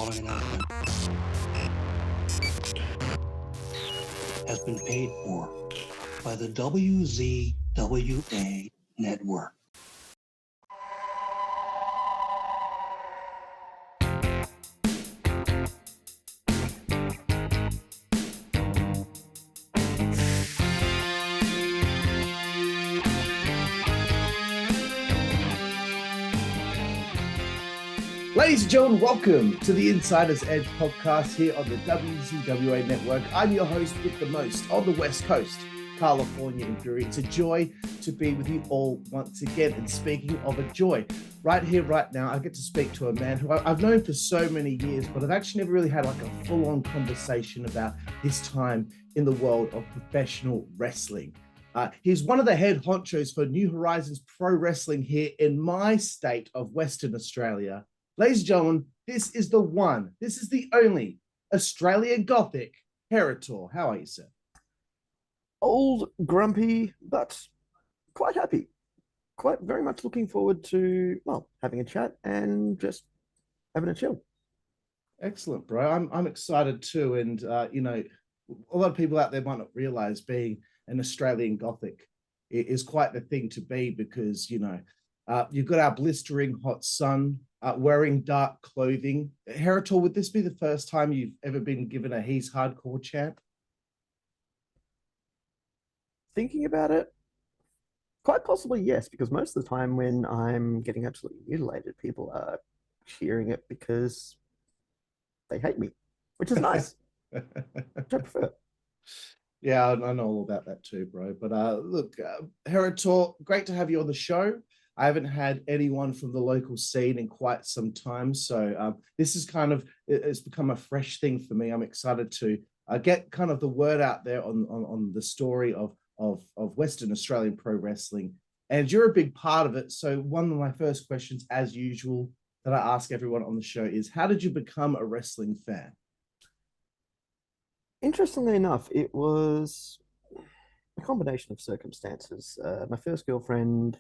following announcement has been paid for by the WZWA Network. Ladies and gentlemen, welcome to the Insider's Edge podcast here on the WZWA Network. I'm your host with the most on the West Coast, Karlifornia and Fury. It's a joy to be with you all once again. And speaking of a joy, right here, right now, I get to speak to a man who I've known for so many years, but I've actually never really had like a full-on conversation about his time in the world of professional wrestling. He's one of the head honchos for New Horizons Pro Wrestling here in my state of Western Australia. Ladies and gentlemen, this is the one, this is the only Australian Gothic, Heritor. How are you, sir? Old, grumpy, but quite happy. Quite very much looking forward to, well, having a chat and just having a chill. Excellent, bro. I'm excited too. And, you know, a lot of people out there might not realize being an Australian Gothic is quite the thing to be because, you know, you've got our blistering hot sun, wearing dark clothing. Heritor, would this be the first time you've ever been given a he's hardcore chant? Thinking about it, quite possibly yes, because most of the time when I'm getting absolutely mutilated, people are cheering it because they hate me, which is nice. Which I prefer. Yeah, I know all about that too, bro. But look, Heritor, great to have you on the show. I haven't had anyone from the local scene in quite some time. So this is kind of, it's become a fresh thing for me. I'm excited to get kind of the word out there on the story of Western Australian pro wrestling. And you're a big part of it. So one of my first questions, as usual, that I ask everyone on the show is, how did you become a wrestling fan? Interestingly enough, it was a combination of circumstances. My first girlfriend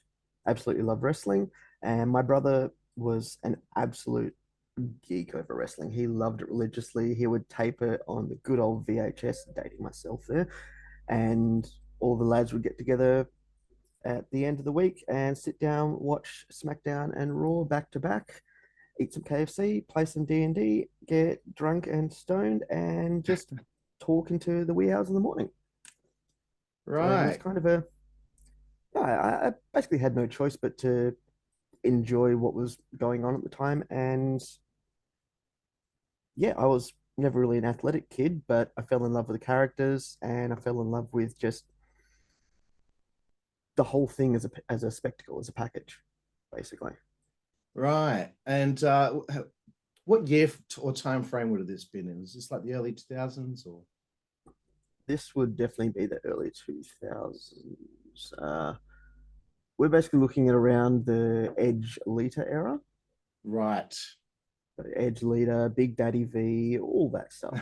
absolutely loved wrestling, and my brother was an absolute geek over wrestling. He loved it religiously. He would tape it on the good old VHS, dating myself there, and all the lads would get together at the end of the week and sit down, watch SmackDown and Raw back to back, eat some KFC, play some D&D, get drunk and stoned, and just talk into the wee hours in the morning. Right. So it was kind of a, I basically had no choice but to enjoy what was going on at the time. And yeah, I was never really an athletic kid, but I fell in love with the characters and I fell in love with just the whole thing as a spectacle, as a package, basically. Right. And what year or time frame would have this been in? Was this like the early 2000s or? This would definitely be the early 2000s. We're basically looking at around the Edge Lita era. Right. Edge Lita, Big Daddy V, all that stuff.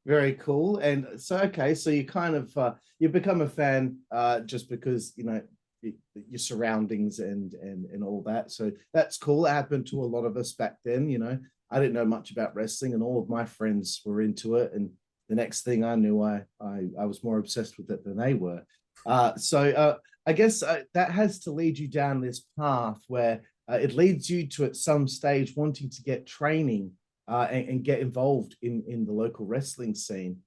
Very cool. And so, okay, so you kind of you become a fan just because, you know, your surroundings and all that. So that's cool. It happened to a lot of us back then. You know, I didn't know much about wrestling, and all of my friends were into it. And the next thing I knew, I was more obsessed with it than they were. So I guess that has to lead you down this path where it leads you to at some stage wanting to get training and get involved in the local wrestling scene.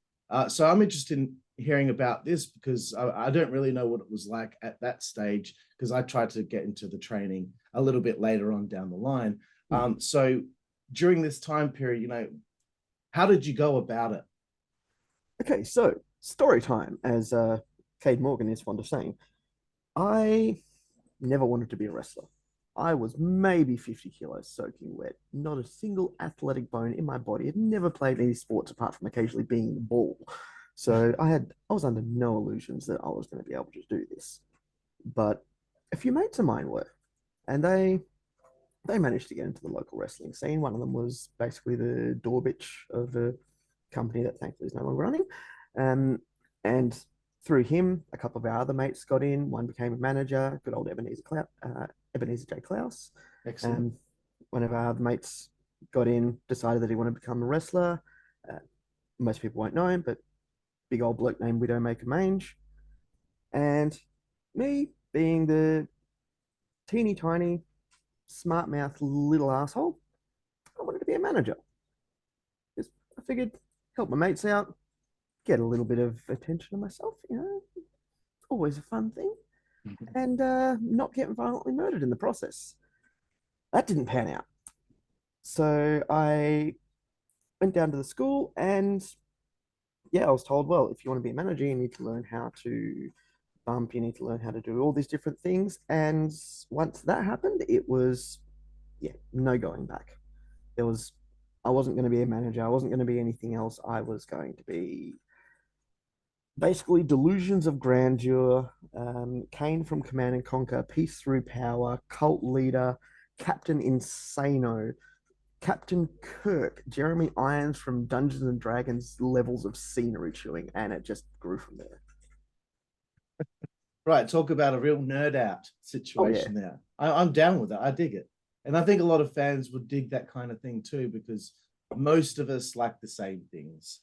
So I'm interested in hearing about this because I don't really know what it was like at that stage because I tried to get into the training a little bit later on down the line. So during this time period, you know, how did you go about it? Okay, so story time, as Cade Morgan is fond of saying. I never wanted to be a wrestler. I was maybe 50 kilos soaking wet, not a single athletic bone in my body. I'd never played any sports apart from occasionally being in the ball. So I was under no illusions that I was going to be able to do this. But a few mates of mine were, and they managed to get into the local wrestling scene. One of them was basically the door bitch of a company that thankfully is no longer running. And through him, a couple of our other mates got in. One became a manager, good old Ebenezer J. Klaus. Excellent. One of our other mates got in, decided that he wanted to become a wrestler. Most people won't know him, but big old bloke named Widowmaker Mange. And me being the teeny tiny, smart mouth little asshole, I wanted to be a manager. Because I figured help my mates out, get a little bit of attention on myself, always a fun thing, and not get violently murdered in the process. That didn't pan out. So I went down to the school and yeah, I was told, well, if you want to be a manager, you need to learn how to bump, you need to learn how to do all these different things. And once that happened, it was, yeah, no going back. I wasn't going to be a manager. I wasn't going to be anything else. I was going to be basically delusions of grandeur, Kane from Command and Conquer, Peace Through Power, Cult Leader, Captain Insano, Captain Kirk, Jeremy Irons from Dungeons and Dragons levels of scenery chewing, and it just grew from there. Right, talk about a real nerd out situation there. I'm down with it. I dig it. And I think a lot of fans would dig that kind of thing too, because most of us like the same things.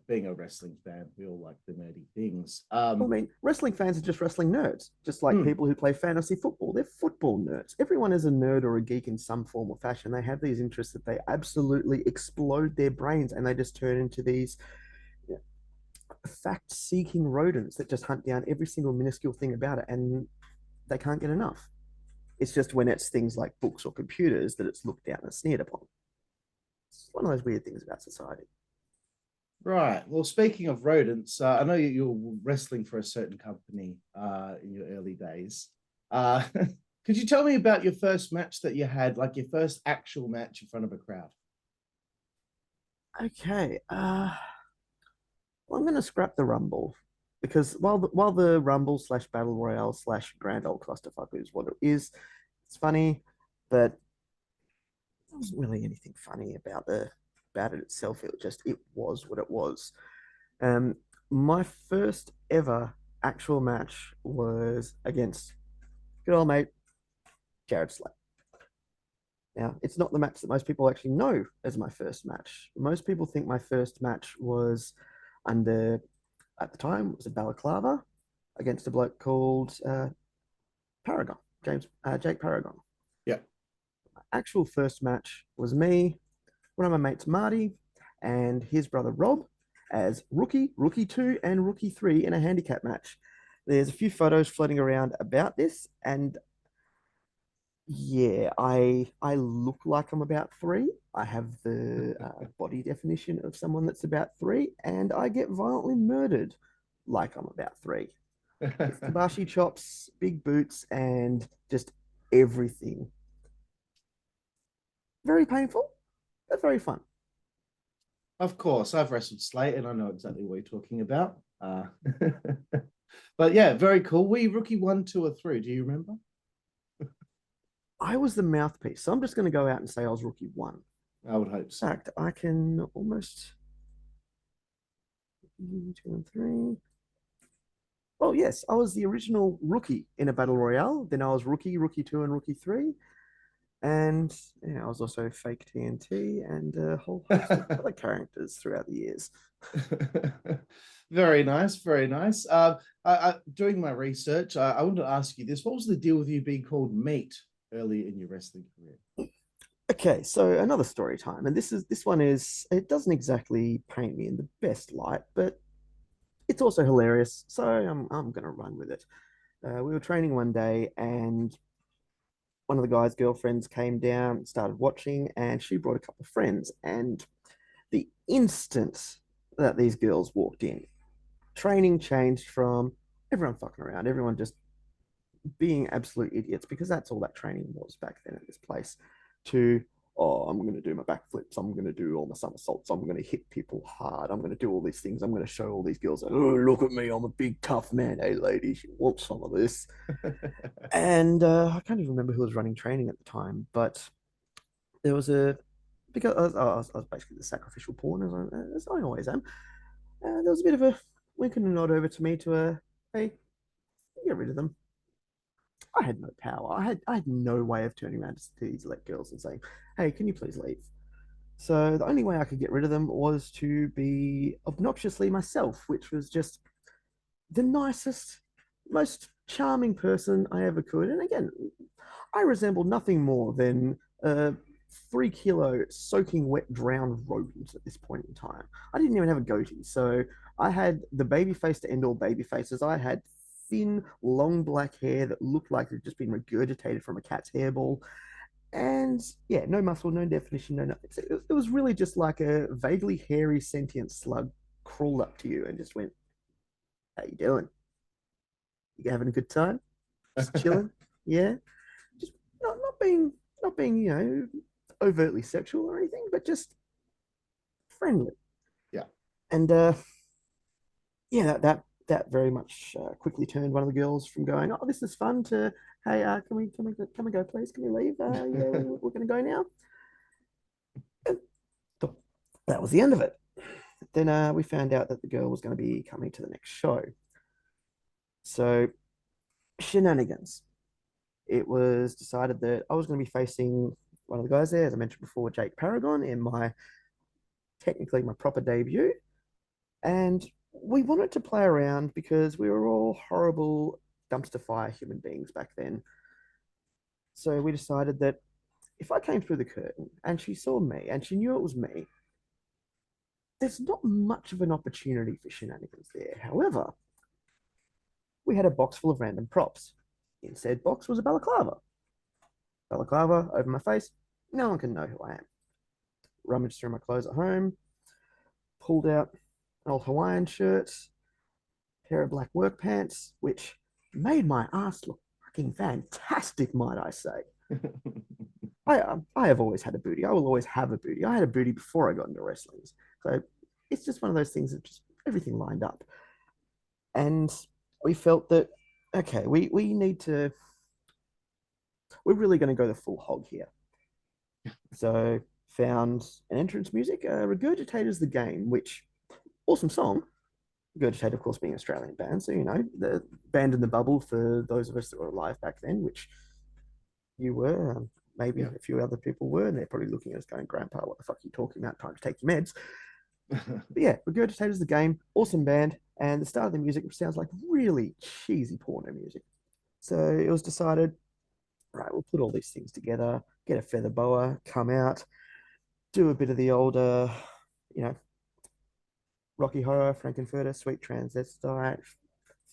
Being a wrestling fan, we all like the nerdy things. I mean, wrestling fans are just wrestling nerds, just like people who play fantasy football. They're football nerds. Everyone is a nerd or a geek in some form or fashion. They have these interests that they absolutely explode their brains and they just turn into these fact-seeking rodents that just hunt down every single minuscule thing about it, and they can't get enough. It's just when it's things like books or computers that it's looked down and sneered upon. It's one of those weird things about society. Right. Well, speaking of rodents, I know you're wrestling for a certain company in your early days. Could you tell me about your first match that you had, like your first actual match in front of a crowd? Okay. Well, I'm going to scrap the Rumble because while the Rumble / Battle Royale / Grand Old Clusterfuck is what it is, it's funny, but there wasn't really anything funny about it itself. It was what it was. My first ever actual match was against good old mate Jared Slate. Now, it's not the match that most people actually know as my first match. Most people think my first match was under, at the time, it was a balaclava against a bloke called Paragon, Jake Paragon. Yeah. My actual first match was me, one of my mates, Marty, and his brother Rob as Rookie 2, and Rookie 3 in a handicap match. There's a few photos floating around about this, and yeah, I look like I'm about 3. I have the body definition of someone that's about 3, and I get violently murdered like I'm about 3. With kibashi chops, big boots, and just everything. Very painful, but very fun. Of course, I've wrestled Slate, and I know exactly what you're talking about. But yeah, very cool. Were you Rookie 1, 2, or 3? Do you remember? I was the mouthpiece, so I'm just going to go out and say I was Rookie 1. I would hope so. In fact, I can almost 2 and 3. Well, yes, I was the original Rookie in a Battle Royale. Then I was Rookie 2, and Rookie 3. And yeah, I was also fake TNT and a whole host of other characters throughout the years. Very nice, very nice. Doing my research, I wanted to ask you this. What was the deal with you being called Meat early in your wrestling career? Okay, so another story time. And this one is, it doesn't exactly paint me in the best light, but it's also hilarious. So I'm going to run with it. We were training one day and one of the guy's girlfriends came down, started watching, and she brought a couple of friends. And the instant that these girls walked in, training changed from everyone fucking around, everyone just being absolute idiots, because that's all that training was back then at this place, to, oh, I'm going to do my backflips, I'm going to do all my somersaults, I'm going to hit people hard, I'm going to do all these things, I'm going to show all these girls, oh, look at me, I'm a big tough man. Hey, ladies, you want some of this? And I can't even remember who was running training at the time, but there was because I was basically the sacrificial pawn, as I always am. There was a bit of a wink and a nod over to me to, hey, get rid of them. I had no power. I had no way of turning around to these elect girls and saying, "Hey, can you please leave?" So the only way I could get rid of them was to be obnoxiously myself, which was just the nicest, most charming person I ever could. And again, I resembled nothing more than a 3 kilo soaking wet drowned rodent at this point in time. I didn't even have a goatee, so I had the baby face to end all baby faces. I had thin, long black hair that looked like it had just been regurgitated from a cat's hairball. And yeah, no muscle, no definition, no nothing. It was really just like a vaguely hairy sentient slug crawled up to you and just went, "How you doing? You having a good time? Just chilling? Yeah." Just not being overtly sexual or anything, but just friendly. Yeah. And yeah, that very much quickly turned one of the girls from going, "Oh, this is fun," to, "Hey, can we go, please? Can we leave? Yeah, we're going to go now." And that was the end of it. Then we found out that the girl was going to be coming to the next show. So shenanigans. It was decided that I was going to be facing one of the guys there, as I mentioned before, Jake Paragon, in technically my proper debut. And we wanted to play around because we were all horrible dumpster fire human beings back then. So we decided that if I came through the curtain and she saw me and she knew it was me, there's not much of an opportunity for shenanigans there. However, we had a box full of random props. In said box was a balaclava. Balaclava over my face, no one can know who I am. Rummaged through my clothes at home, pulled out an old Hawaiian shirt, pair of black work pants, which made my ass look fucking fantastic, might I say. I have always had a booty. I will always have a booty. I had a booty before I got into wrestling. So it's just one of those things that just everything lined up. And we felt that, okay, we need to, we're really going to go the full hog here. So found an entrance music, Regurgitator's the Game, which, awesome song. Regurgitate, of course, being an Australian band. So, the band in the bubble for those of us that were alive back then, which you were, maybe a few other people were, and they're probably looking at us going, "Grandpa, what the fuck are you talking about? Time to take your meds." But yeah, Regurgitator's the Game, awesome band. And the start of the music sounds like really cheesy porno music. So it was decided, right, we'll put all these things together, get a feather boa, come out, do a bit of the older, Rocky Horror, Frankenfurter, Sweet Transvestite,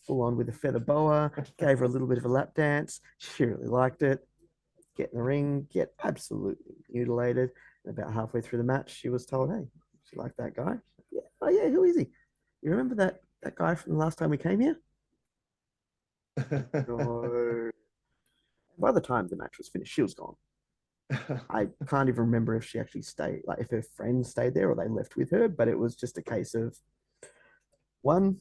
full on with a feather boa, gave her a little bit of a lap dance. She really liked it. Get in the ring, get absolutely mutilated. And about halfway through the match, she was told, "Hey, she liked that guy." Yeah. "Oh yeah, who is he? You remember that guy from the last time we came here?" No. By the time the match was finished, she was gone. I can't even remember if she actually stayed, like if her friends stayed there or they left with her, but it was just a case of, one,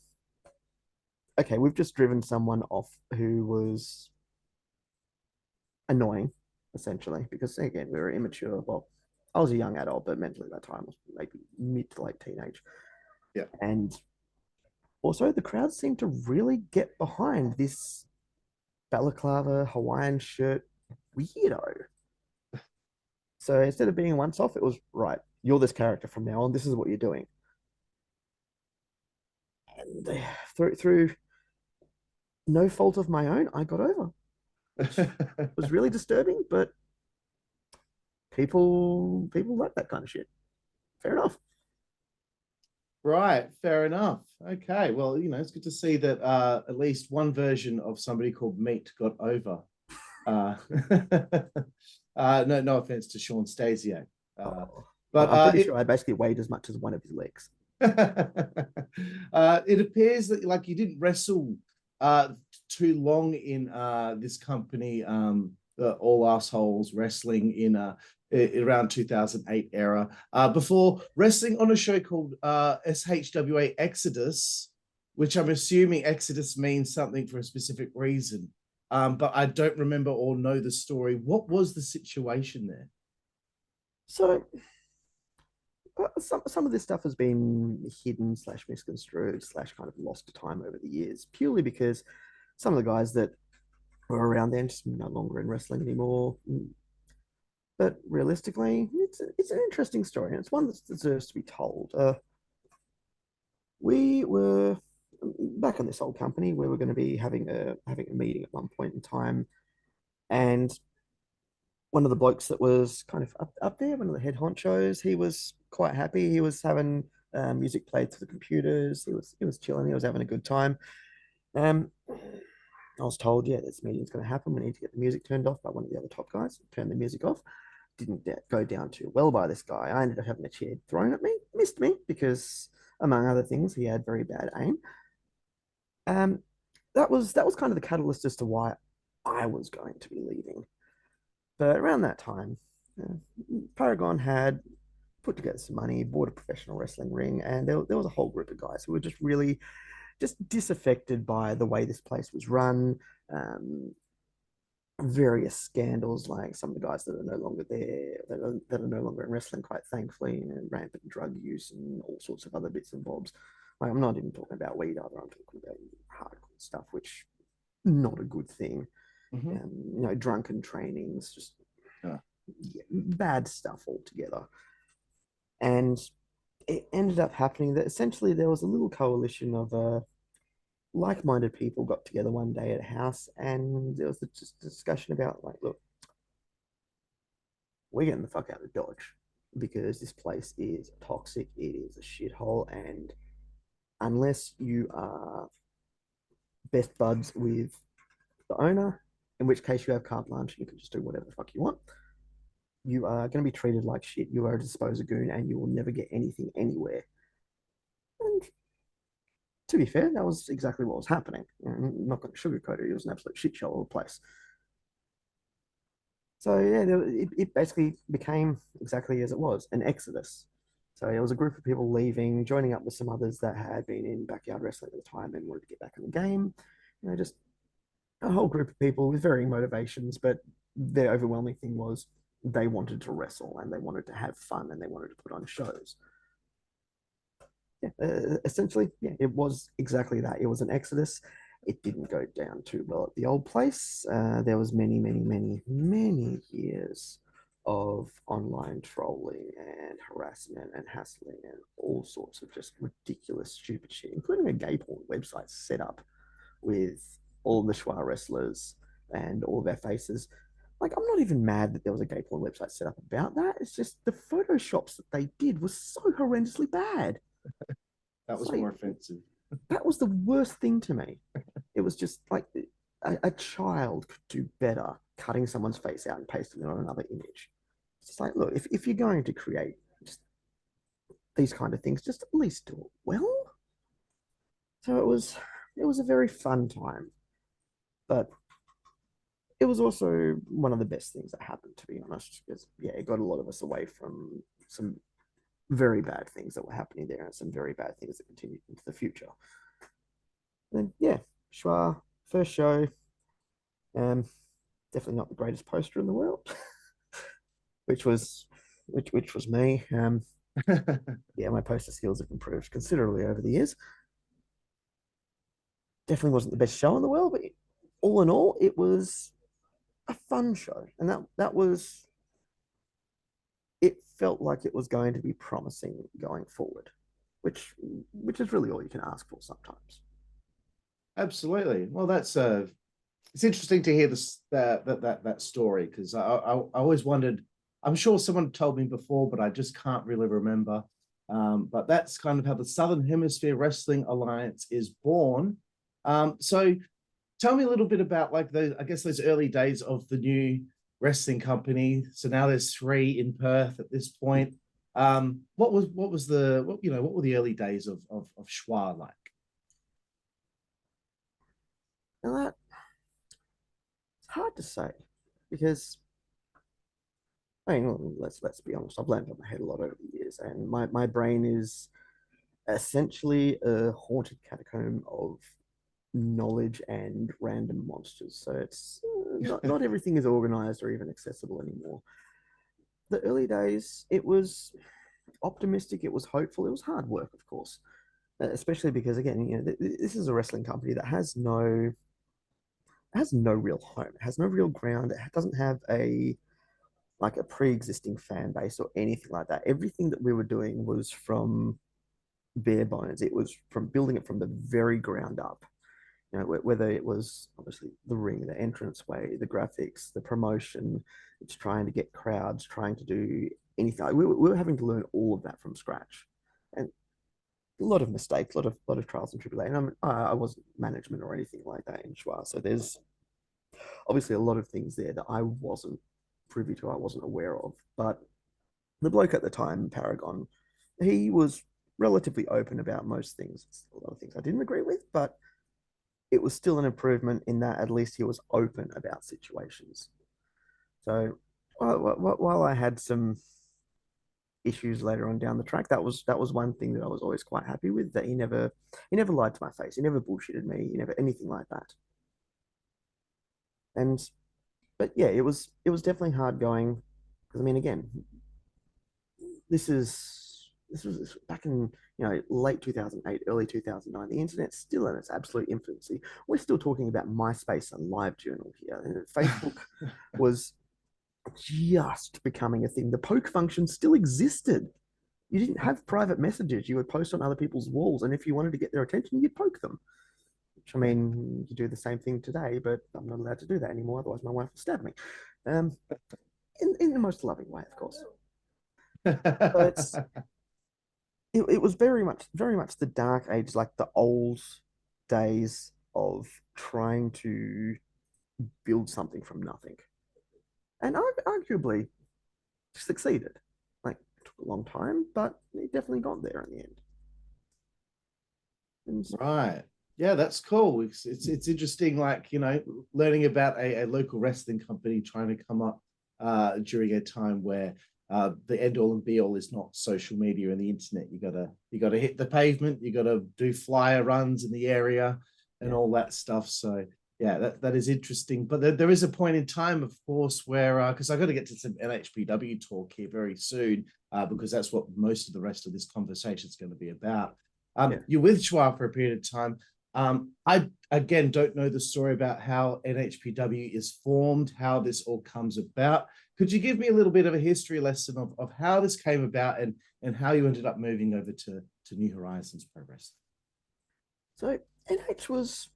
okay, we've just driven someone off who was annoying, essentially, because again, we were immature. Well, I was a young adult, but mentally at that time I was maybe mid to late teenage. Yeah. And also the crowd seemed to really get behind this balaclava Hawaiian shirt weirdo. So instead of being once off, it was, right, you're this character from now on. This is what you're doing. And through no fault of my own, I got over. It was really disturbing, but people like that kind of shit. Fair enough. Right, fair enough. Okay, well, it's good to see that at least one version of somebody called Meat got over. No offense to Sean Stasiak. But I'm pretty sure I basically weighed as much as one of his legs. It appears that like you didn't wrestle too long in this company, All Assholes Wrestling, in around 2008 era, before wrestling on a show called SHWA Exodus, which I'm assuming Exodus means something for a specific reason. But I don't remember or know the story. What was the situation there? So some of this stuff has been hidden / misconstrued / kind of lost to time over the years, purely because some of the guys that were around then, just no longer in wrestling anymore. But realistically, it's an interesting story, and it's one that deserves to be told. We were back in this old company where we're going to be having a meeting at one point in time, and one of the blokes that was kind of up there, one of the head honchos, he was quite happy. He was having music played through the computers. He was chilling. He was having a good time. Um, I was told, yeah, this meeting's going to happen. We need to get the music turned off by one of the other top guys. Turn the music off. Didn't go down too well by this guy. I ended up having a chair thrown at me, missed me because, among other things, he had very bad aim. Um, that was kind of the catalyst as to why I was going to be leaving. But around that time, uh, Paragon had put together some money, bought a professional wrestling ring, and there was a whole group of guys who were just really just disaffected by the way this place was run. Um, Various scandals, like some of the guys that are no longer there, that are no longer in wrestling, quite thankfully, and rampant drug use and all sorts of other bits and bobs. Like, I'm not even talking about weed either. I'm talking about hardcore stuff, which not a good thing. Drunken trainings, just bad stuff altogether. And it ended up happening that essentially there was a little coalition of like-minded people got together one day at a house, and there was just a discussion about, like, look, we're getting the fuck out of Dodge because this place is toxic, it is a shithole, and unless you are best buds with the owner, in which case you have carte blanche and you can just do whatever the fuck you want, you are going to be treated like shit. You are a disposer goon and you will never get anything anywhere. And to be fair, that was exactly what was happening. I'm not going to sugarcoat it. It was an absolute shit show of a place. So yeah, it basically became exactly as it was, an exodus. So it was a group of people leaving, joining up with some others that had been in backyard wrestling at the time and wanted to get back in the game. Just a whole group of people with varying motivations, but their overwhelming thing was they wanted to wrestle and they wanted to have fun and they wanted to put on shows. Essentially, yeah, it was exactly that. It was an exodus. It didn't go down too well at the old place. There was many years of online trolling and harassment and hassling and all sorts of just ridiculous, stupid shit, including a gay porn website set up with all the Schwa wrestlers and all their faces. Like, I'm not even mad that there was a gay porn website set up about that. It's just the photoshops that they did was so horrendously bad. That was more offensive. That was the worst thing to me. It was just like a child could do better cutting someone's face out and pasting it on another image. It's just like, look, if you're going to create just these kind of things, just at least do it well. So it was a very fun time, but it was also one of the best things that happened, to be honest, because yeah, it got a lot of us away from some very bad things that were happening there and some very bad things that continued into the future. And yeah, Schwa, first show, definitely not the greatest poster in the world, which was me. Yeah, my poster skills have improved considerably over the years. Definitely wasn't the best show in the world, but all in all, it was a fun show, and that was. It felt like it was going to be promising going forward, which is really all you can ask for sometimes. Absolutely. Well, that's it's interesting to hear this that story, because I always wondered. I'm sure someone told me before, but I just can't really remember. But that's kind of how the Southern Hemisphere Wrestling Alliance is born. So tell me a little bit about, like, those early days of the new wrestling company. So now there's 3 in Perth at this point. What were the early days of Schwa like? Now that it's hard to say because I mean, let's be honest. I've landed on my head a lot over the years, and my brain is essentially a haunted catacomb of knowledge and random monsters. So it's not everything is organized or even accessible anymore. The early days, it was optimistic, it was hopeful, it was hard work, of course, especially because again, this is a wrestling company that has no has no real home. It has no real ground. It doesn't have a like a pre-existing fan base or anything like that. Everything that we were doing was from bare bones. It was from building it from the very ground up. You know, whether it was obviously the ring, the entranceway, the graphics, the promotion, it's trying to get crowds, trying to do anything. Like, we were having to learn all of that from scratch, and a lot of mistakes, a lot of trials and tribulations. And I wasn't management or anything like that in Schwa, so there's obviously a lot of things there that I wasn't privy to, I wasn't aware of. But the bloke at the time, Paragon, he was relatively open about most things. A lot of things I didn't agree with, but it was still an improvement in that at least he was open about situations. So while I had some issues later on down the track, that was one thing that I was always quite happy with. That he never lied to my face. He never bullshitted me. He never anything like that. And but yeah, it was definitely hard going because I mean again, this was back in late 2008, early 2009. The internet's still in its absolute infancy. We're still talking about MySpace and LiveJournal here. And Facebook was just becoming a thing. The poke function still existed. You didn't have private messages. You would post on other people's walls, and if you wanted to get their attention, you'd poke them. Which I mean, you do the same thing today, but I'm not allowed to do that anymore. Otherwise, my wife will stab me. Um, in the most loving way, of course. But it was very much the dark age, like the old days of trying to build something from nothing, and arguably succeeded. Like it took a long time, but it definitely got there in the end. And Right. Yeah, that's cool. It's interesting, like, learning about a local wrestling company trying to come up during a time where the end all and be all is not social media and the internet. You gotta hit the pavement, you gotta do flyer runs in the area and yeah, all that stuff. So yeah, that is interesting. But there is a point in time, of course, where because I got to get to some NHPW talk here very soon, because that's what most of the rest of this conversation is going to be about. yeah. You're with Schwab for a period of time. I again don't know the story about how NHPW is formed, how this all comes about. Could you give me a little bit of a history lesson of how this came about and how you ended up moving over to New Horizons Pro Wrestling? So NH was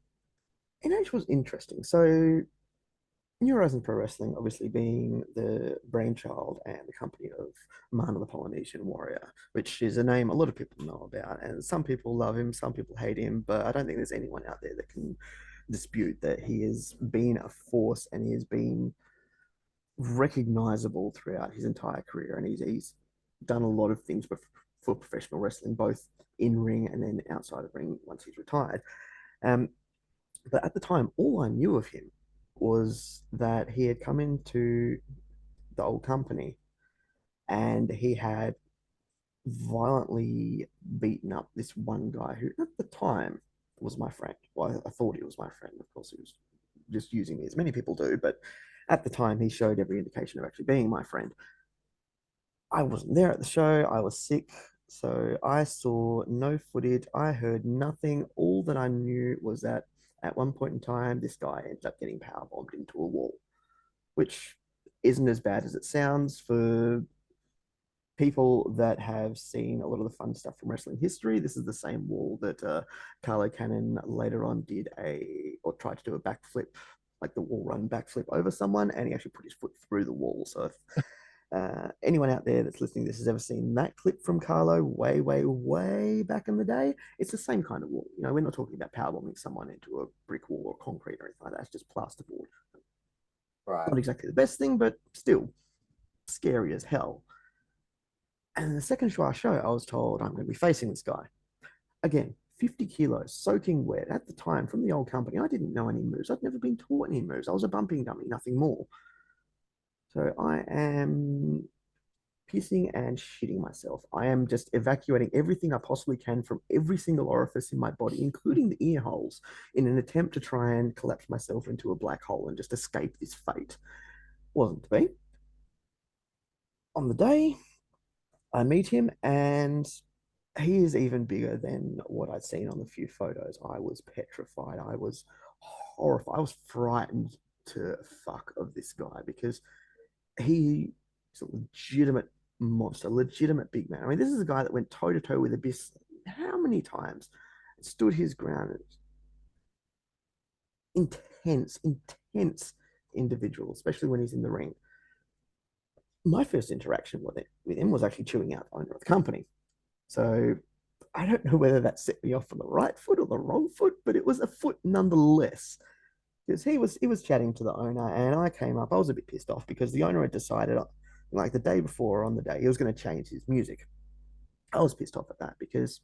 NH was interesting. So New Horizons Pro Wrestling, obviously being the brainchild and the company of Mana the Polynesian Warrior, which is a name a lot of people know about, and some people love him, some people hate him, but I don't think there's anyone out there that can dispute that he has been a force and he has been recognizable throughout his entire career, and he's done a lot of things for professional wrestling, both in ring and then outside of ring once he's retired. Um, but at the time, all I knew of him was that he had come into the old company and he had violently beaten up this one guy who, at the time, was my friend. Well, I thought he was my friend. Of course, he was just using me, as many people do. But at the time, he showed every indication of actually being my friend. I wasn't there at the show. I was sick. So I saw no footage. I heard nothing. All that I knew was that at one point in time, this guy ended up getting power bombed into a wall, which isn't as bad as it sounds for people that have seen a lot of the fun stuff from wrestling history. This is the same wall that Carlo Cannon later on or tried to do a backflip, like the wall run backflip over someone, and he actually put his foot through the wall. So if anyone out there that's listening to this has ever seen that clip from Carlo way, way, way back in the day, it's the same kind of wall. We're not talking about powerbombing someone into a brick wall or concrete or anything like that. It's just plasterboard. Right. Not exactly the best thing, but still scary as hell. And in the second show I was told I'm going to be facing this guy. Again, 50 kilos, soaking wet. At the time, from the old company, I didn't know any moves. I'd never been taught any moves. I was a bumping dummy, nothing more. So I am pissing and shitting myself. I am just evacuating everything I possibly can from every single orifice in my body, including the ear holes, in an attempt to try and collapse myself into a black hole and just escape this fate. Wasn't to be. On the day, I meet him, and he is even bigger than what I'd seen on the few photos. I was petrified. I was horrified. I was frightened to fuck of this guy because he's a legitimate monster, legitimate big man. I mean, this is a guy that went toe to toe with Abyss how many times? Stood his ground. Intense, intense individual, especially when he's in the ring. My first interaction with him was actually chewing out the owner of the company. So I don't know whether that set me off on the right foot or the wrong foot, but it was a foot nonetheless. Because he was chatting to the owner, and I came up. I was a bit pissed off because the owner had decided, like the day before or on the day, he was going to change his music. I was pissed off at that because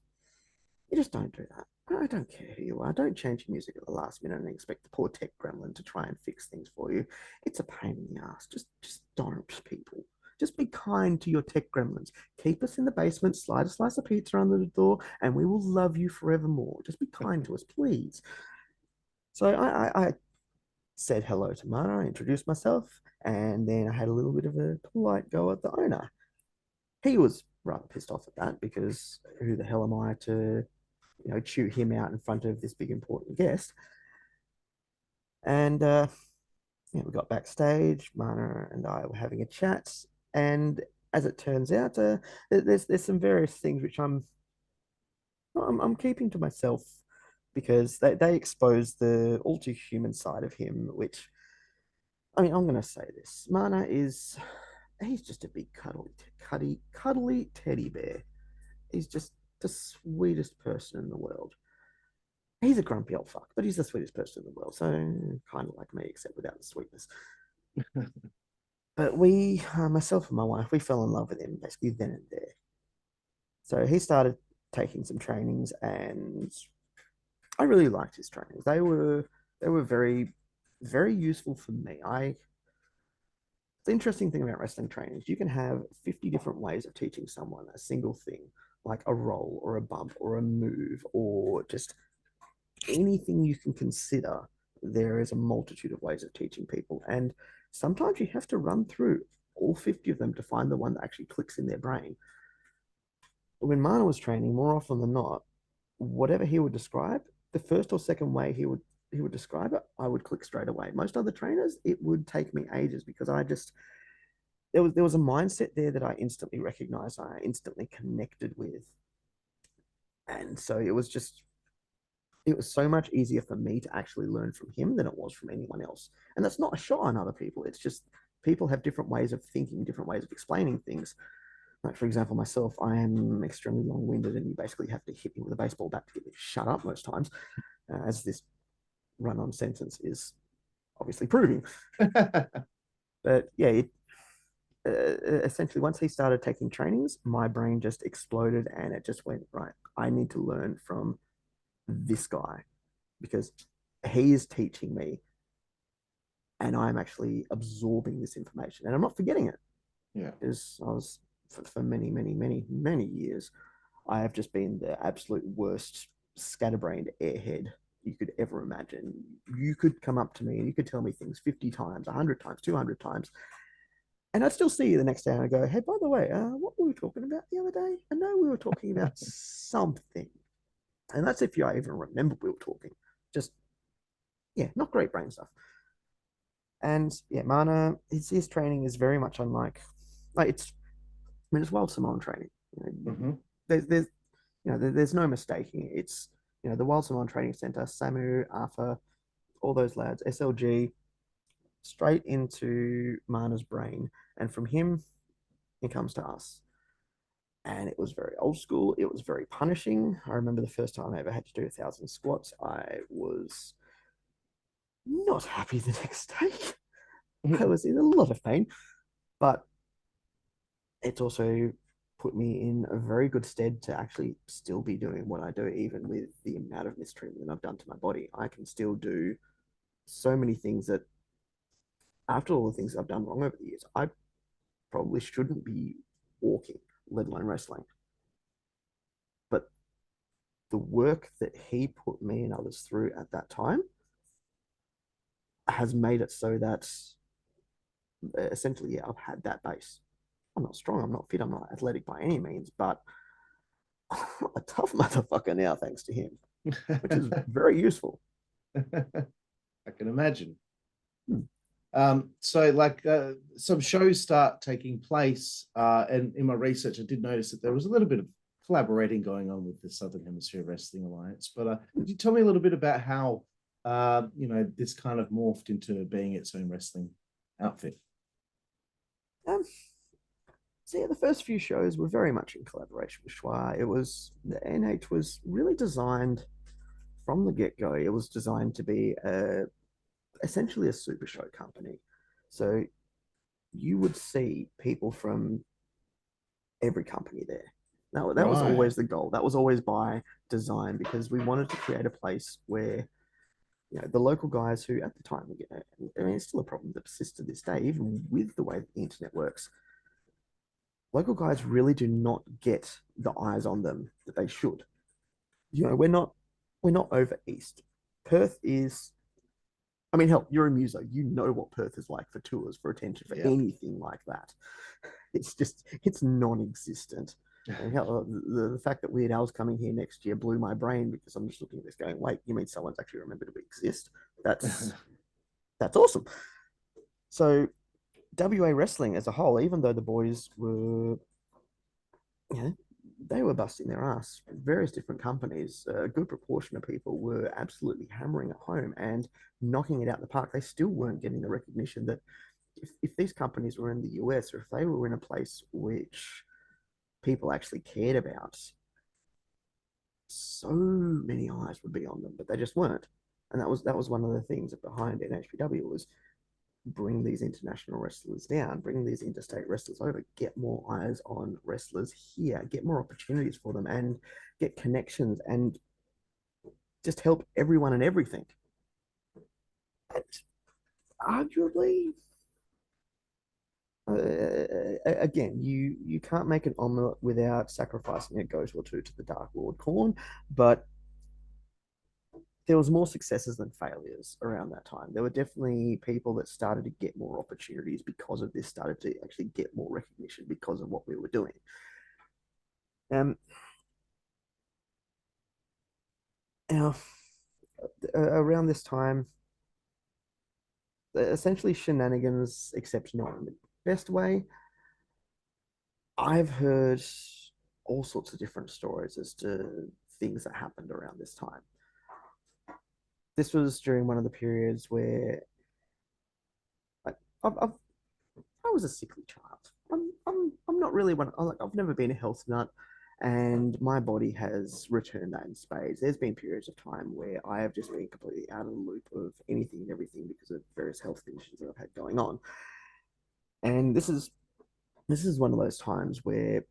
you just don't do that. I don't care who you are. Don't change your music at the last minute and expect the poor tech gremlin to try and fix things for you. It's a pain in the ass. Just don't, people. Just be kind to your tech gremlins. Keep us in the basement, slide a slice of pizza under the door, and we will love you forevermore. Just be kind to us, please. So I said hello to Mana, I introduced myself, and then I had a little bit of a polite go at the owner. He was rather pissed off at that because who the hell am I to, chew him out in front of this big important guest? And we got backstage. Mana and I were having a chat, and as it turns out, there's some various things which I'm keeping to myself because they expose the all too human side of him, which, I mean, I'm going to say this. Mana he's just a big cuddly teddy bear. He's just the sweetest person in the world. He's a grumpy old fuck, but he's the sweetest person in the world. So kind of like me, except without the sweetness. But we, myself and my wife, we fell in love with him basically then and there. So he started taking some trainings, and I really liked his trainings. They were very, very useful for me. The interesting thing about wrestling training is you can have 50 different ways of teaching someone a single thing, like a roll or a bump or a move or just anything you can consider. There is a multitude of ways of teaching people. And sometimes you have to run through all 50 of them to find the one that actually clicks in their brain. When Mana was training, more often than not, whatever he would describe, the first or second way he would describe it, I would click straight away. Most other trainers, it would take me ages because there was a mindset there that I instantly recognized, I instantly connected with. And so it was so much easier for me to actually learn from him than it was from anyone else. And that's not a shot on other people. It's just people have different ways of thinking, different ways of explaining things. Like, for example, myself, I am extremely long-winded, and you basically have to hit me with a baseball bat to get me to shut up most times, as this run-on sentence is obviously proving. But yeah, essentially, once he started taking trainings, my brain just exploded, and it just went, right, I need to learn from this guy because he is teaching me, and I'm actually absorbing this information, and I'm not forgetting it. Yeah. Because I was, for many, many, many, many years, I have just been the absolute worst scatterbrained airhead you could ever imagine. You could come up to me and you could tell me things 50 times, 100 times, 200 times, and I'd still see you the next day and I go, hey, by the way, what were we talking about the other day? I know we were talking about something. And that's if I even remember we were talking. Just, yeah, not great brain stuff. And yeah, Mana, his training is very much unlike, it's Wild Samoan training. There's no mistaking it. It's, the Wild Samoan Training Center, Samu, Arthur, all those lads, SLG, straight into Mana's brain. And from him, it comes to us. And it was very old school. It was very punishing. I remember the first time I ever had to do 1,000 squats. I was not happy the next day. I was in a lot of pain. But it's also put me in a very good stead to actually still be doing what I do, even with the amount of mistreatment I've done to my body. I can still do so many things that, after all the things I've done wrong over the years, I probably shouldn't be walking, let alone wrestling. But the work that he put me and others through at that time has made it so that essentially, yeah, I've had that base. I'm not strong, I'm not fit, I'm not athletic by any means, but I'm a tough motherfucker now, thanks to him, which is very useful. I can imagine. Hmm. So like some shows start taking place, and in my research, I did notice that there was a little bit of collaborating going on with the Southern Hemisphere Wrestling Alliance. But could you tell me a little bit about how this kind of morphed into being its own wrestling outfit? Um, so yeah, the first few shows were very much in collaboration with Schwa. It was the NH was really designed from the get go. It was designed to be essentially a super show company. So you would see people from every company there. That was Right. always the goal. That was always by design because we wanted to create a place where the local guys who at the time, I mean, it's still a problem that persists to this day, even with the way the internet works. Local guys really do not get the eyes on them that they should. We're not over east. Perth is. I mean, hell, you're a muso. You know what Perth is like for tours, for attention, for Yeah. anything like that. It's non-existent. And hell, the fact that Weird Al's coming here next year blew my brain because I'm just looking at this going, wait, you mean someone's actually remembered we exist? That's awesome. So WA wrestling as a whole, even though the boys were, you know, they were busting their ass. Various different companies, a good proportion of people were absolutely hammering it home and knocking it out the park. They still weren't getting the recognition that if these companies were in the US or if they were in a place which people actually cared about, so many eyes would be on them, but they just weren't. And that was one of the things behind NHPW was bring these international wrestlers down, bring these interstate wrestlers over, get more eyes on wrestlers here, get more opportunities for them, and get connections and just help everyone and everything. And arguably, again, you can't make an omelet without sacrificing a goat or two to the Dark Lord Corn, but there was more successes than failures around that time. There were definitely people that started to get more opportunities because of this, started to actually get more recognition because of what we were doing. Um, now, around this time, essentially shenanigans, except not in the best way. I've heard all sorts of different stories as to things that happened around this time. This was during one of the periods where I, I've I was a sickly child. I'm not really one. I've never been a health nut, and my body has returned that in spades. There's been periods of time where I have just been completely out of the loop of anything and everything because of various health conditions that I've had going on. And this is one of those times where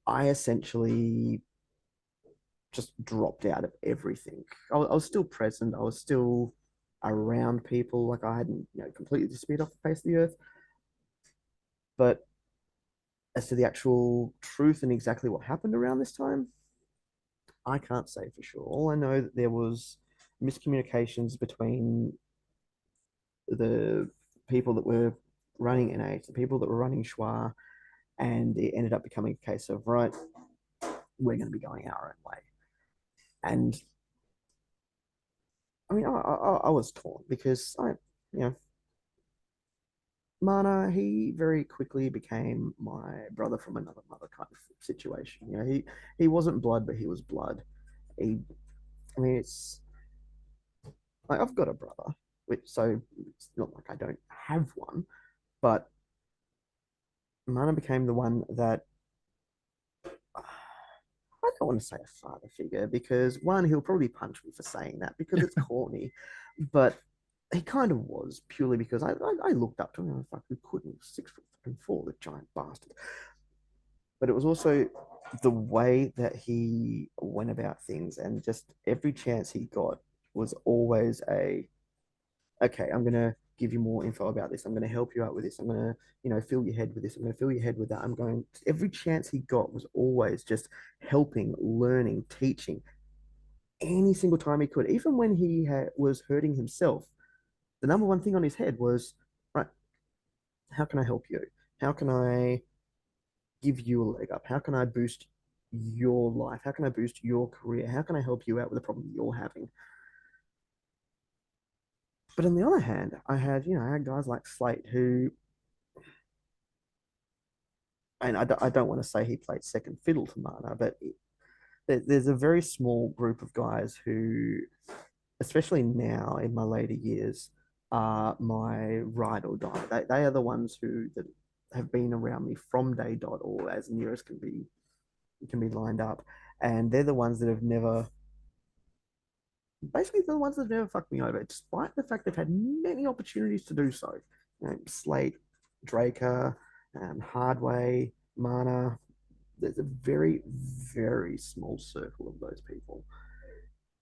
I essentially just dropped out of everything. I was still present. I was still around people. Like I hadn't completely disappeared off the face of the earth. But as to the actual truth and exactly what happened around this time, I can't say for sure. All I know that there was miscommunications between the people that were running NH, the people that were running Schwa, and it ended up becoming a case of, right, we're going to be going our own way. And I mean, I was torn because you know, Mana, he very quickly became my brother from another mother kind of situation. He wasn't blood, but he was blood. He, I mean, it's like I've got a brother, which so it's not like I don't have one, but Mana became the one that I don't want to say a father figure because one, he'll probably punch me for saying that because it's corny, but he kind of was purely because I looked up to him and I was like, who couldn't 6'4", the giant bastard. But it was also the way that he went about things and just every chance he got was always okay, I'm gonna give you more info about this. I'm gonna help you out with this. I'm gonna, fill your head with this. I'm gonna fill your head with that. I'm going every chance he got was always just helping, learning, teaching any single time he could. Even when he was hurting himself, the number one thing on his head was, right, how can I help you? How can I give you a leg up? How can I boost your life? How can I boost your career? How can I help you out with the problem you're having? But on the other hand, I had guys like Slate who, and I don't want to say he played second fiddle to Mana, but there's a very small group of guys who, especially now in my later years, are my ride or die. They are the ones that have been around me from day dot or as near as can be lined up, and they're the ones that have never, basically the ones that have never fucked me over, despite the fact they've had many opportunities to do so. Slate, Draker, Hardway, Mana. There's a very, very small circle of those people,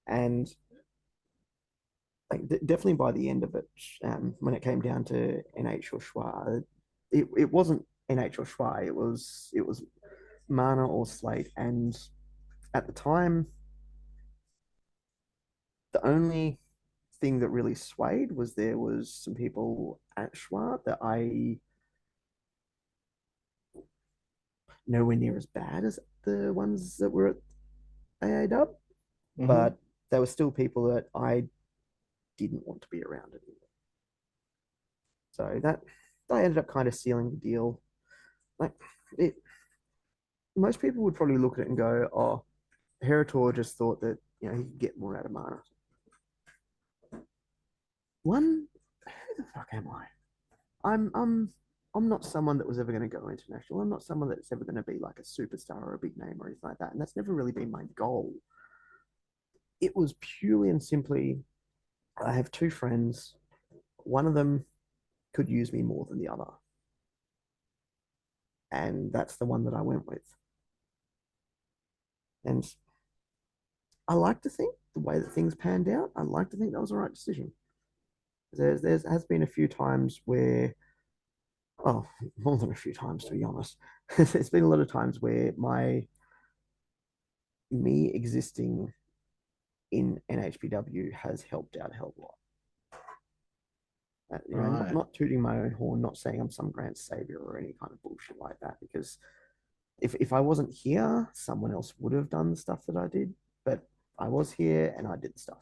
and like definitely by the end of it, when it came down to NH or Schwa, it wasn't NH or Schwa. It was Mana or Slate, and at the time, the only thing that really swayed was there was some people at Schwa that I nowhere near as bad as the ones that were at AAW, but there were still people that I didn't want to be around anymore. So that I ended up kind of sealing the deal. Like it, most people would probably look at it and go, "Oh, Heritor just thought that he could get more out of Mana." One, who the fuck am I? I'm not someone that was ever going to go international. I'm not someone that's ever going to be like a superstar or a big name or anything like that. And that's never really been my goal. It was purely and simply, I have two friends. One of them could use me more than the other. And that's the one that I went with. And I like to think the way that things panned out, I like to think that was the right decision. There has been a few times where, oh, more than a few times to be honest. There's been a lot of times where me existing in NHPW has helped out a hell of a lot. Not tooting my own horn, not saying I'm some grand savior or any kind of bullshit like that, because if I wasn't here, someone else would have done the stuff that I did. But I was here and I did the stuff.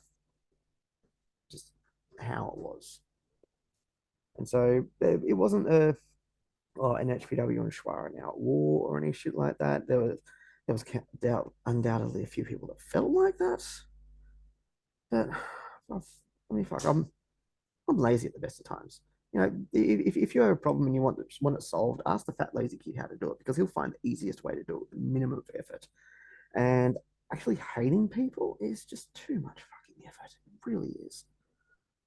Just how it was. And so it wasn't NHPW and Schwa now at war or any shit like that. There was undoubtedly a few people that felt like that. But I mean, fuck, I'm lazy at the best of times. If you have a problem and you want it solved, ask the fat lazy kid how to do it, because he'll find the easiest way to do it with the minimum of effort. And actually hating people is just too much fucking effort. It really is.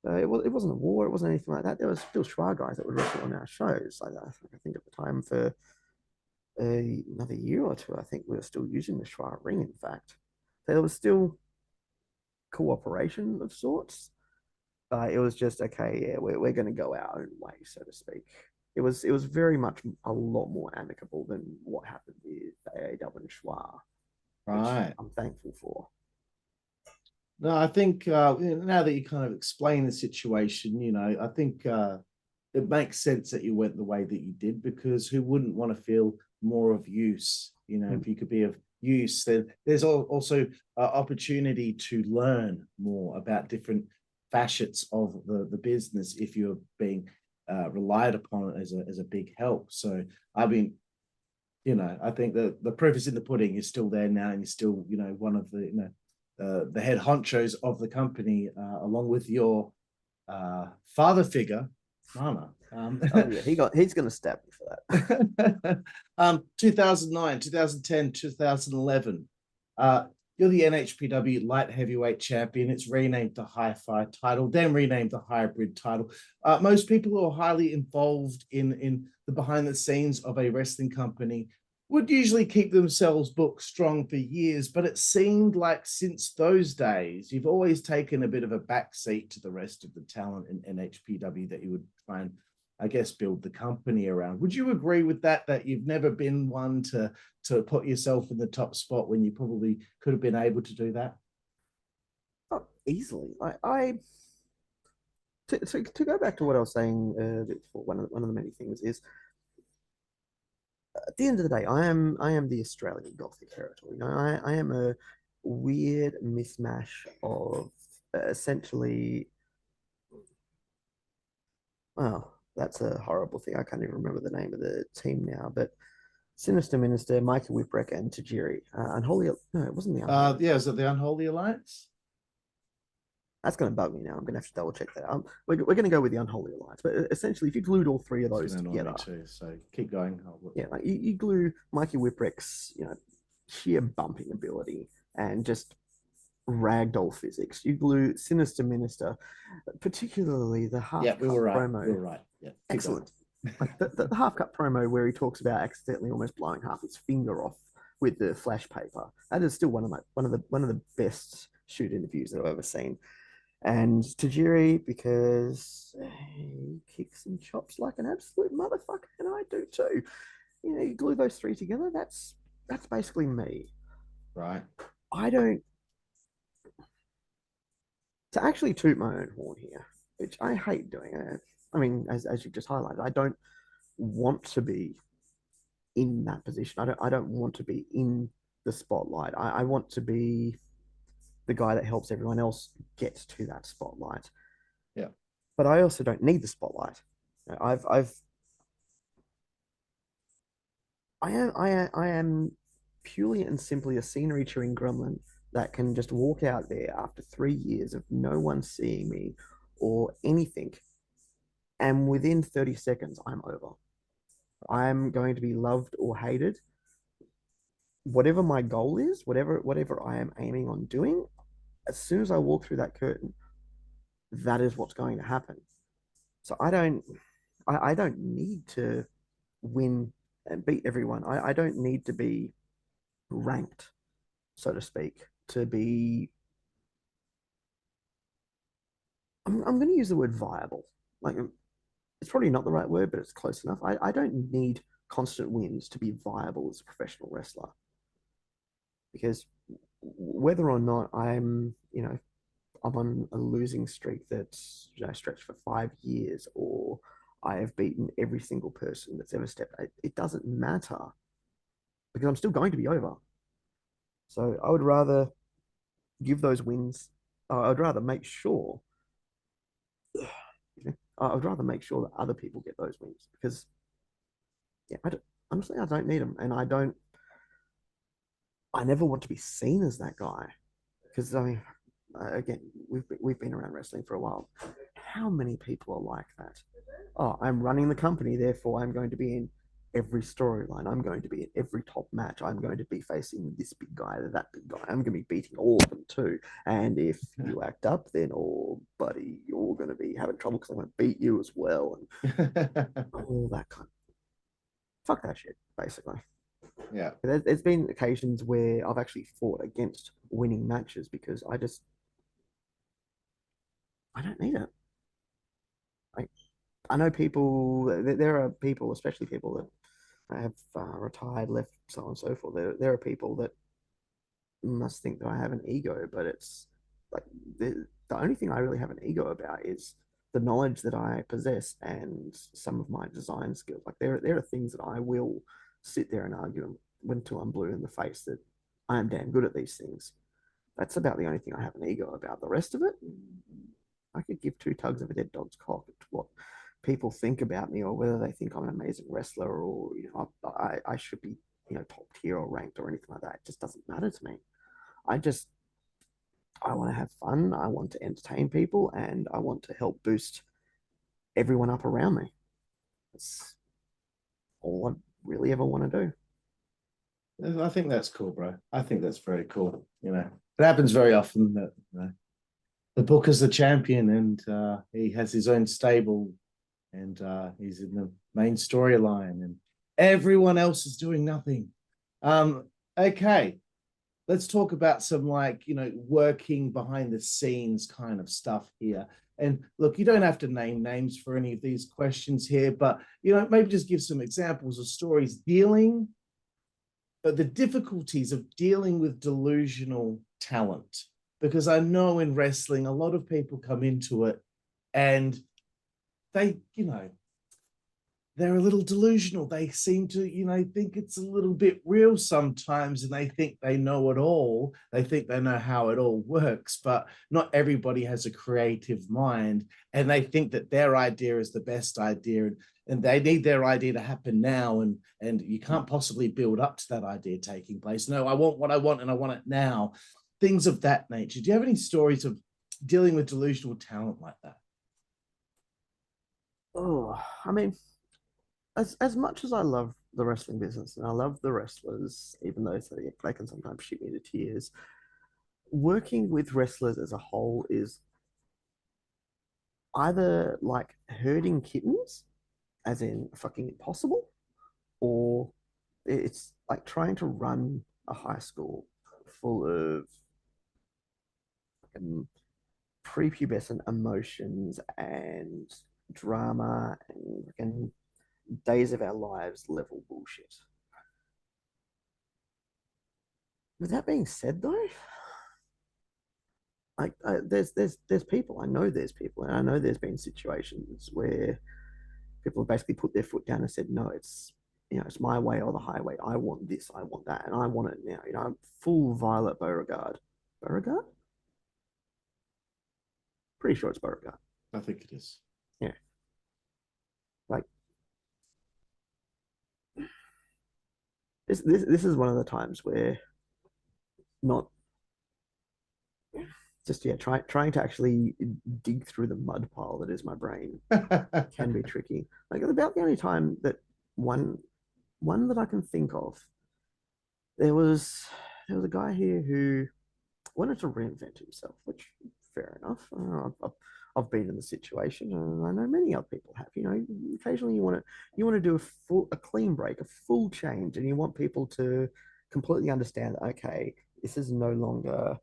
It wasn't a war. It wasn't anything like that. There was still Schwa guys that would wrestle on our shows. Like that. I think at the time for another year or two, I think we were still using the Schwa ring. In fact, there was still cooperation of sorts. It was just okay. Yeah, we're going to go our own way, so to speak. It was very much a lot more amicable than what happened with AAW and Schwa, Right. which I'm thankful for. No, I think now that you kind of explain the situation, I think it makes sense that you went the way that you did, because who wouldn't want to feel more of use? If you could be of use, then there's also opportunity to learn more about different facets of the business if you're being relied upon as a big help. So I mean, I think the proof is in the pudding. You're still there now, and you're still one of the head honchos of the company, along with your father figure, Mana. Yeah, he's going to stab me for that. 2009, 2010, 2011. You're the NHPW light heavyweight champion. It's renamed the Hi-Fi title, then renamed the Hybrid title. Most people who are highly involved in the behind the scenes of a wrestling company would usually keep themselves booked strong for years, but it seemed like since those days, you've always taken a bit of a backseat to the rest of the talent in NHPW that you would try and, I guess, build the company around. Would you agree with that you've never been one to put yourself in the top spot when you probably could have been able to do that? Oh, easily. To go back to what I was saying before, one of the many things is, at the end of the day, I am the Australian Gothic Heritor. I am a weird mismatch of essentially Oh, that's a horrible thing. I can't even remember the name of the team now, but Sinister Minister, Mikey Whipwreck, and Tajiri. Unholy. No, it wasn't the Unholy. Yeah, is it the Unholy Alliance? That's going to bug me now. I'm going to have to double check that. We're going to go with the Unholy Alliance. But essentially, if you glued all three of those together, too, so keep going. Yeah, like you glue Mikey Whipwreck's, sheer bumping ability and just ragdoll physics. You glue Sinister Minister, particularly the half cut promo. We were right. Yeah, excellent. Like the half cut promo where he talks about accidentally almost blowing half his finger off with the flash paper. That is still one of the best shoot interviews that I've ever seen. And Tajiri, because he kicks and chops like an absolute motherfucker, and I do too. You glue those three together, that's basically me. Right. I don't, to actually toot my own horn here, which I hate doing. I mean, as you just highlighted, I don't want to be in that position. I don't want to be in the spotlight. I want to be the guy that helps everyone else get to that spotlight. Yeah. But I also don't need the spotlight. I am purely and simply a scenery chewing gremlin that can just walk out there after 3 years of no one seeing me or anything, and within 30 seconds I'm over. I'm going to be loved or hated. Whatever my goal is, whatever I am aiming on doing, as soon as I walk through that curtain, that is what's going to happen. So I don't need to win and beat everyone. I don't need to be ranked, so to speak, to be. I'm going to use the word viable. Like, it's probably not the right word, but it's close enough. I don't need constant wins to be viable as a professional wrestler, because whether or not I'm on a losing streak that's stretched for 5 years, or I have beaten every single person that's ever stepped out, it doesn't matter, because I'm still going to be over. So I would rather give those wins. I'd rather make sure. I would rather make sure that other people get those wins, because, yeah, honestly, I don't need them, and I never want to be seen as that guy, because I mean, again, we've been around wrestling for a while. How many people are like that? Oh, I'm running the company, therefore I'm going to be in every storyline. I'm going to be in every top match. I'm going to be facing this big guy, that big guy. I'm going to be beating all of them too. And if you act up, then, oh, buddy, you're going to be having trouble because I'm going to beat you as well. And all that kind of fuck that shit, basically. Yeah. There's been occasions where I've actually fought against winning matches because I don't need it. Like, I know there are people, especially people that have retired, left, so on and so forth. There are people that must think that I have an ego, but it's like the only thing I really have an ego about is the knowledge that I possess and some of my design skills. Like, there are things that I will sit there and argue until I'm blue in the face that I am damn good at these things. That's about the only thing I have an ego about. The rest of it, I could give two tugs of a dead dog's cock to what people think about me, or whether they think I'm an amazing wrestler, or I should be top tier or ranked or anything like that. It just doesn't matter to me. I want to have fun. I want to entertain people, and I want to help boost everyone up around me. That's all I really ever want to do. I think that's cool, bro. I think that's very cool. It happens very often that the booker's the champion, and he has his own stable, and he's in the main storyline, and everyone else is doing nothing. Okay, let's talk about some working behind the scenes kind of stuff here. And look, you don't have to name names for any of these questions here, but maybe just give some examples of stories dealing the difficulties of dealing with delusional talent. Because I know in wrestling, a lot of people come into it and they they're a little delusional. They seem to, think it's a little bit real sometimes, and they think they know it all. They think they know how it all works, but not everybody has a creative mind, and they think that their idea is the best idea, and they need their idea to happen now, and you can't possibly build up to that idea taking place. No, I want what I want, and I want it now. Things of that nature. Do you have any stories of dealing with delusional talent like that? Oh, I mean, as much as I love the wrestling business and I love the wrestlers, even though they can sometimes shoot me to tears, working with wrestlers as a whole is either like herding kittens, as in fucking impossible, or it's like trying to run a high school full of prepubescent emotions and drama and days of our lives level bullshit. With that being said, though, like there's people. I know there's people, and I know there's been situations where people have basically put their foot down and said, "No, it's my way or the highway. I want this, I want that, and I want it now." I'm full Violet Beauregard. Beauregard? Pretty sure it's Beauregard. I think it is. Yeah. Like this is one of the times where not just trying to actually dig through the mud pile that is my brain can be tricky. Like about the only time that one that I can think of, there was a guy here who wanted to reinvent himself, which fair enough. I've been in the situation, and I know many other people have. Occasionally you want to do a clean break, a full change, and you want people to completely understand that, okay, this is no longer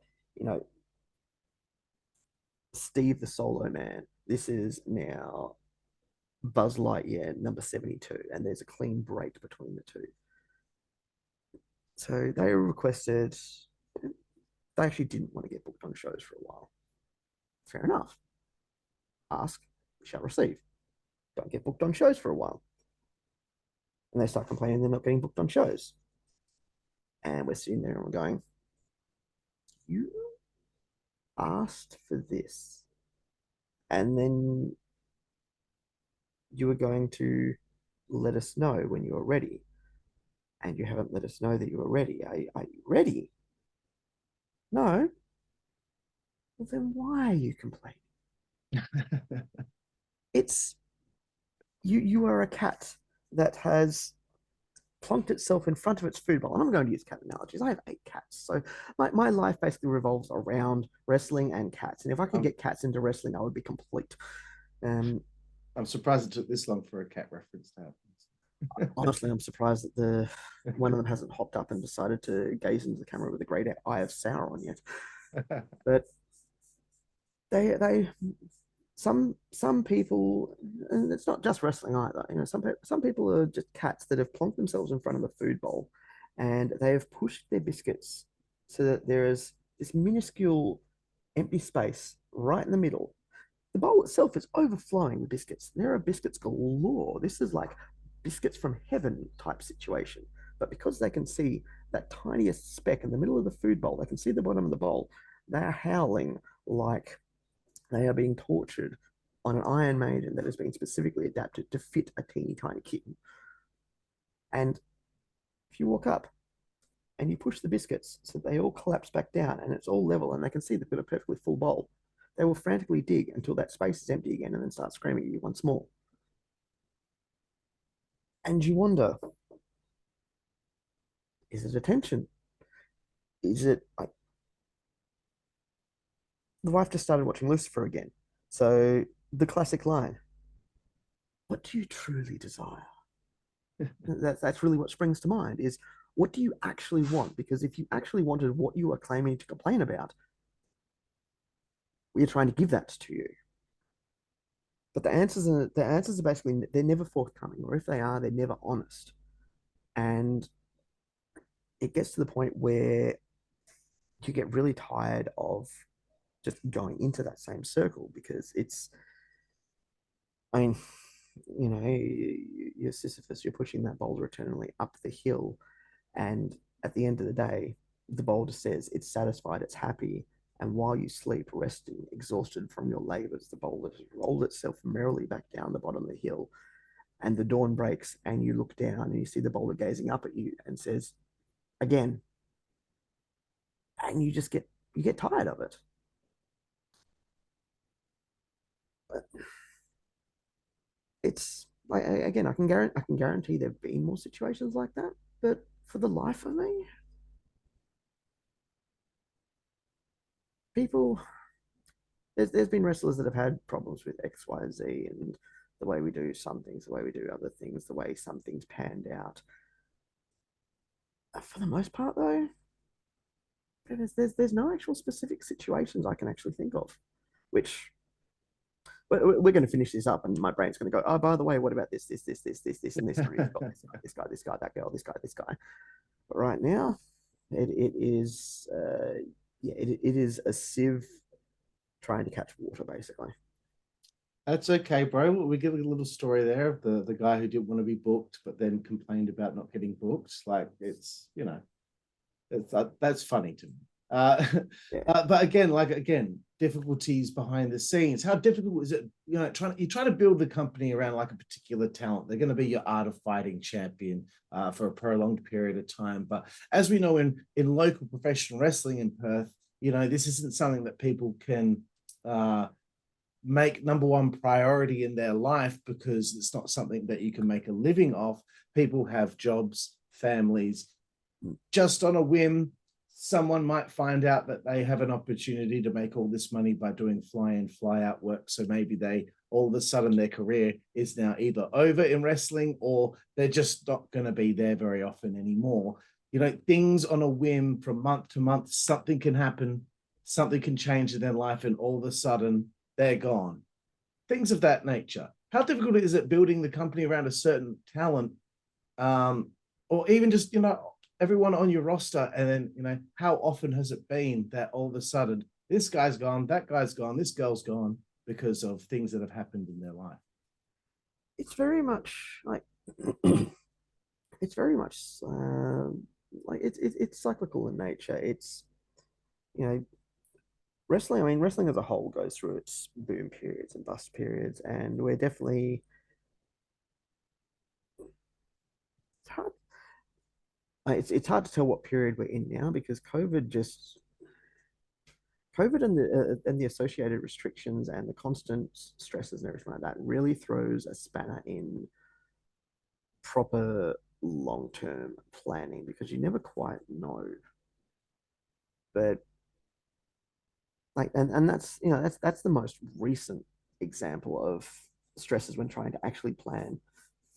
Steve the Solo Man. This is now Buzz Lightyear number 72, and there's a clean break between the two. So they requested, they actually didn't want to get booked on shows for a while. Fair enough. Ask, shall receive. Don't get booked on shows for a while. And they start complaining they're not getting booked on shows. And we're sitting there and we're going, you asked for this. And then you were going to let us know when you are ready. And you haven't let us know that you are ready. Are you ready? No. Well, then why are you complaining? It's you are a cat that has plonked itself in front of its food bowl. And I'm going to use cat analogies. I have 8 cats. So my life basically revolves around wrestling and cats. And if I could get cats into wrestling, I would be complete. I'm surprised it took this long for a cat reference to happen. Honestly, I'm surprised that one of them hasn't hopped up and decided to gaze into the camera with a great eye of Sauron yet. But some people, and it's not just wrestling either. Some people are just cats that have plonked themselves in front of the food bowl, and they have pushed their biscuits so that there is this minuscule empty space right in the middle. The bowl itself is overflowing with biscuits. There are biscuits galore. This is like biscuits from heaven type situation. But because they can see that tiniest speck in the middle of the food bowl, they can see the bottom of the bowl, they are howling like they are being tortured on an Iron Maiden that has been specifically adapted to fit a teeny tiny kitten. And if you walk up and you push the biscuits so they all collapse back down and it's all level and they can see they've got a perfectly full bowl, they will frantically dig until that space is empty again and then start screaming at you once more. And you wonder, is it attention? Is it like the wife just started watching Lucifer again? So the classic line, what do you truly desire? That's really what springs to mind is, what do you actually want? Because if you actually wanted what you are claiming to complain about, we are trying to give that to you. But the answers are basically, they're never forthcoming, or if they are, they're never honest. And it gets to the point where you get really tired of just going into that same circle, because I mean, you know, you're Sisyphus, you're pushing that boulder eternally up the hill. And at the end of the day, the boulder says it's satisfied, it's happy. And while you sleep, resting, exhausted from your labors, the boulder has rolled itself merrily back down the bottom of the hill. And the dawn breaks, and you look down and you see the boulder gazing up at you and says, again. And you get tired of it. But it's like, again, I can guarantee there've been more situations like that. But for the life of me, people, there's been wrestlers that have had problems with X, Y, Z, and the way we do some things, the way we do other things, the way some things panned out. For the most part, though, there's no actual specific situations I can actually think of, which we're going to finish this up, and my brain's going to go, oh, by the way, what about this, and this? And you've got this guy, that girl, this guy. But right now, it is, yeah, it is a sieve trying to catch water, basically. That's okay, bro. We give a little story there of the guy who didn't want to be booked, but then complained about not getting booked. Like it's, you know, that's funny to me. Yeah. But again, difficulties behind the scenes. How difficult is it? You know, you try to build the company around like a particular talent. They're going to be your art of fighting champion for a prolonged period of time. But as we know in local professional wrestling in Perth, you know, this isn't something that people can make number one priority in their life because it's not something that you can make a living off. People have jobs, families. Just on a whim, someone might find out that they have an opportunity to make all this money by doing fly in, fly out work. So maybe they all of a sudden their career is now either over in wrestling or they're just not going to be there very often anymore. You know, things on a whim from month to month, something can happen, something can change in their life, and all of a sudden they're gone. Things of that nature. How difficult is it building the company around a certain talent, or even just, you know, everyone on your roster, and then, you know, how often has it been that all of a sudden this guy's gone, that guy's gone, this girl's gone because of things that have happened in their life? It's very much like it's very much like it's cyclical in nature. It's, you know, wrestling. I mean, wrestling as a whole goes through its boom periods and bust periods, and we're definitely, it's hard. It's hard to tell what period we're in now because COVID and the associated restrictions and the constant stresses and everything like that really throws a spanner in proper long-term planning because you never quite know. But like, and that's, you know, that's the most recent example of stresses when trying to actually plan,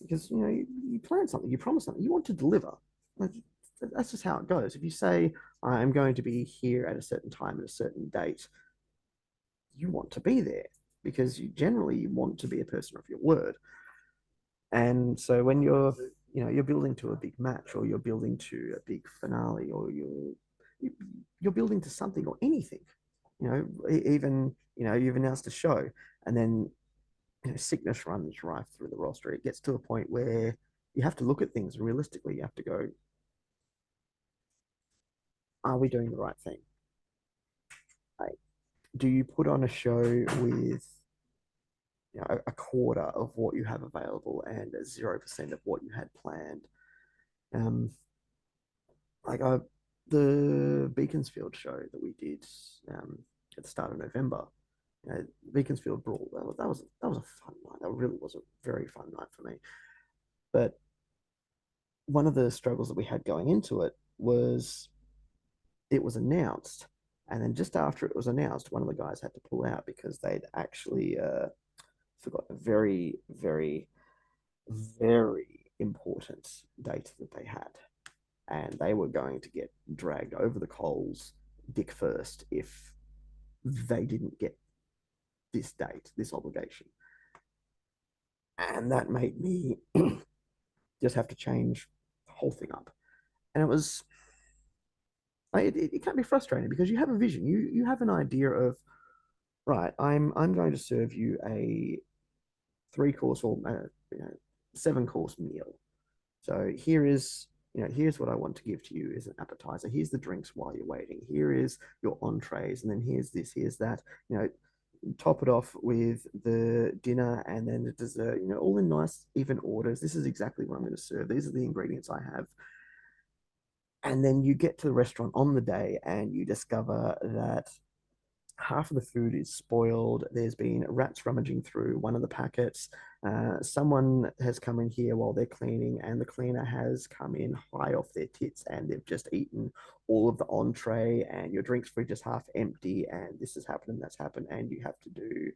because, you know, you plan something, you promise something, you want to deliver. Like, that's just how it goes. If you say I'm going to be here at a certain time at a certain date, you want to be there because you want to be a person of your word. And so when you're, you know, you're building to a big match, or you're building to a big finale, or you're building to something or anything, you know, even, you know, you've announced a show, and then, you know, sickness runs rife through the roster. It gets to a point where you have to look at things realistically. You have to go, are we doing the right thing? Like, do you put on a show with, you know, a quarter of what you have available and 0% of what you had planned? Um, like the Beaconsfield show that we did at the start of November, you know, Beaconsfield Brawl. That was a fun night. That really was a very fun night for me. But one of the struggles that we had going into it was it was announced, and then just after it was announced, one of the guys had to pull out because they'd actually forgot a very, very, very important date that they had, and they were going to get dragged over the coals dick first if they didn't get this date, this obligation. And that made me just have to change the whole thing up. And it was, it can be frustrating because you have a vision, you have an idea of, right, I'm going to serve you a 3-course or 7-course meal. So here's what I want to give to you as an appetizer. Here's the drinks while you're waiting. Here is your entrees, and then here's this, here's that. Top it off with the dinner and then the dessert. All in nice even orders. This is exactly what I'm going to serve. These are the ingredients I have. And then you get to the restaurant on the day and you discover that half of the food is spoiled. There's been rats rummaging through one of the packets. Someone has come in here while they're cleaning, and the cleaner has come in high off their tits, and they've just eaten all of the entree, and your drinks fridge is half empty, and this has happened and that's happened, and you have to do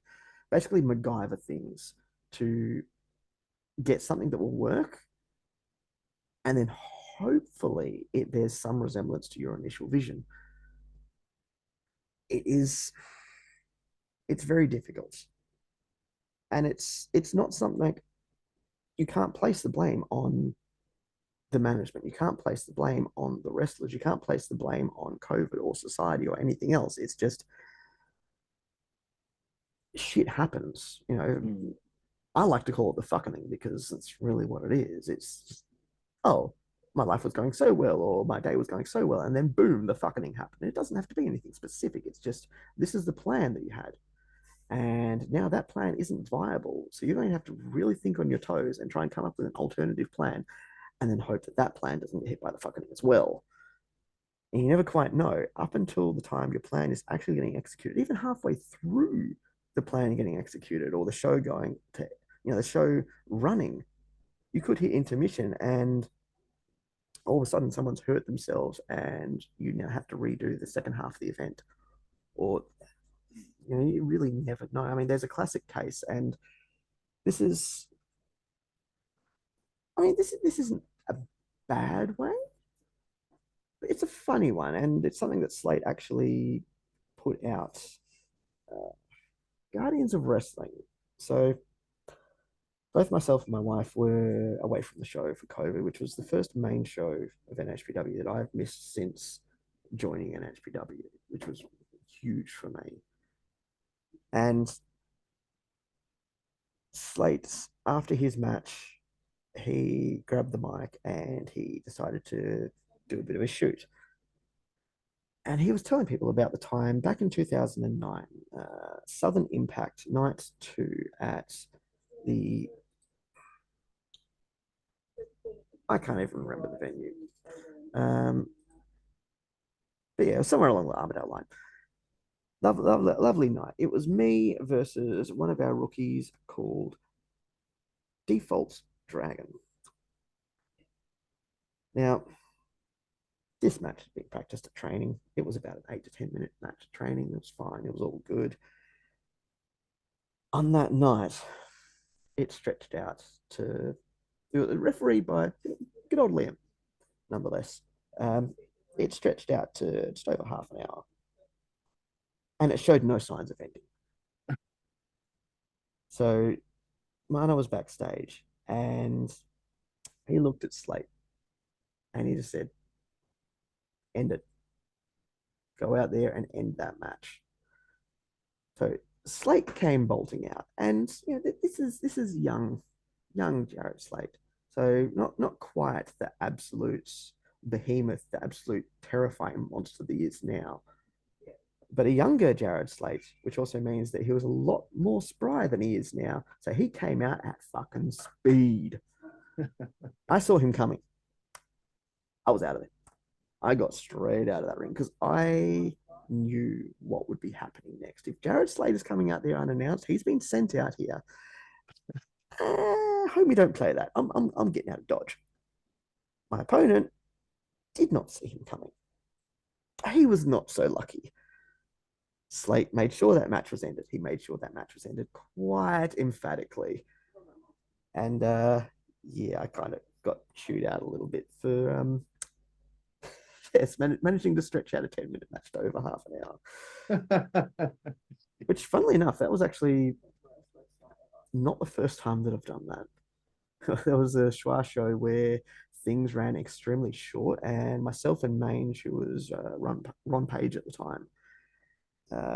basically MacGyver things to get something that will work, and then hopefully it bears some resemblance to your initial vision. It's very difficult, and it's not something you can't place the blame on the management. You can't place the blame on the wrestlers. You can't place the blame on COVID or society or anything else. It's just shit happens. I like to call it the fucking thing because it's really what it is. It's just, oh, my life was going so well, or my day was going so well, and then boom, the fucking thing happened. It doesn't have to be anything specific. It's just, this is the plan that you had. And now that plan isn't viable. So you're going to have to really think on your toes and try and come up with an alternative plan, and then hope that that plan doesn't get hit by the fucking thing as well. And you never quite know up until the time your plan is actually getting executed, even halfway through the plan getting executed, or the show going to, the show running. You could hit intermission and all of a sudden someone's hurt themselves and you now have to redo the second half of the event. Or, you really never know. I mean, there's a classic case, and this isn't a bad way, but it's a funny one, and it's something that Slate actually put out. Guardians of Wrestling. So both myself and my wife were away from the show for COVID, which was the first main show of NHPW that I've missed since joining NHPW, which was huge for me. And Slate, after his match, he grabbed the mic and he decided to do a bit of a shoot. And he was telling people about the time back in 2009, Southern Impact Night 2 at the... I can't even remember the venue. But yeah, somewhere along the Armadale line. Lovely night. It was me versus one of our rookies called Default Dragon. Now, this match had been practiced at training. It was about an 8 to 10 minute match of training. It was fine. It was all good. On that night, it stretched out to the referee by good old Liam, nonetheless. It stretched out to just over half an hour. And it showed no signs of ending. So Mana was backstage and he looked at Slate and he just said, end it. Go out there and end that match. So Slate came bolting out, and this is young Jarrett Slate. So not quite the absolute behemoth, the absolute terrifying monster that he is now, but a younger Jared Slate, which also means that he was a lot more spry than he is now. So he came out at fucking speed. I saw him coming. I was out of there. I got straight out of that ring because I knew what would be happening next. If Jared Slate is coming out there unannounced, he's been sent out here. Hope we don't play that. I'm getting out of Dodge. My opponent did not see him coming. He was not so lucky. Slate made sure that match was ended. He made sure that match was ended quite emphatically. And I kind of got chewed out a little bit for yes, managing to stretch out a 10-minute match to over half an hour. Which, funnily enough, that was actually not the first time that I've done that. There was a Schwa show where things ran extremely short, and myself and Mange, who was Ron Page at the time,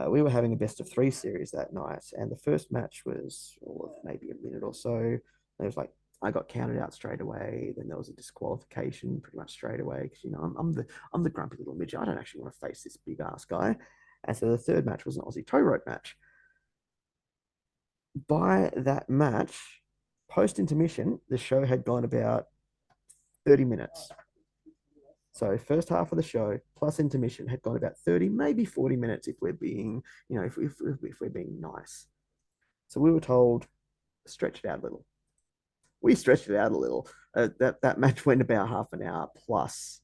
We were having a best of three series that night, and the first match was maybe a minute or so. There was like I got counted out straight away. Then there was a disqualification pretty much straight away because I'm the grumpy little midget. I don't actually want to face this big ass guy. And so the third match was an Aussie tow rope match. By that match, post intermission, the show had gone about 30 minutes. So first half of the show plus intermission had gone about 30, maybe 40 minutes if we're being, if we're being nice. So we were told, stretch it out a little. We stretched it out a little. That match went about half an hour plus.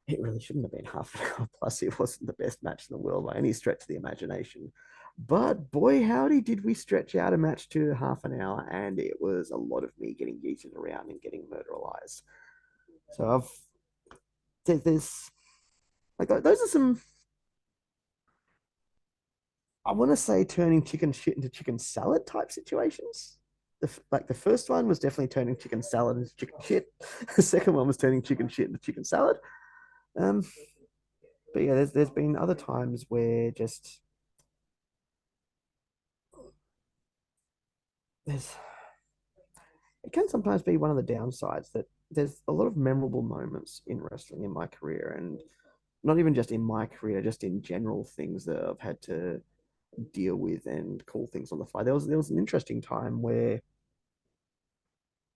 It really shouldn't have been half an hour plus. It wasn't the best match in the world by any stretch of the imagination. But boy, howdy, did we stretch out a match to half an hour, and it was a lot of me getting yeeted around and getting murderalized. So there's like those are some, I want to say, turning chicken shit into chicken salad type situations. The first one was definitely turning chicken salad into chicken shit. The second one was turning chicken shit into chicken salad. But yeah, there's been other times where just it can sometimes be one of the downsides that there's a lot of memorable moments in wrestling in my career, and not even just in my career, just in general things that I've had to deal with and call things on the fly. There was an interesting time where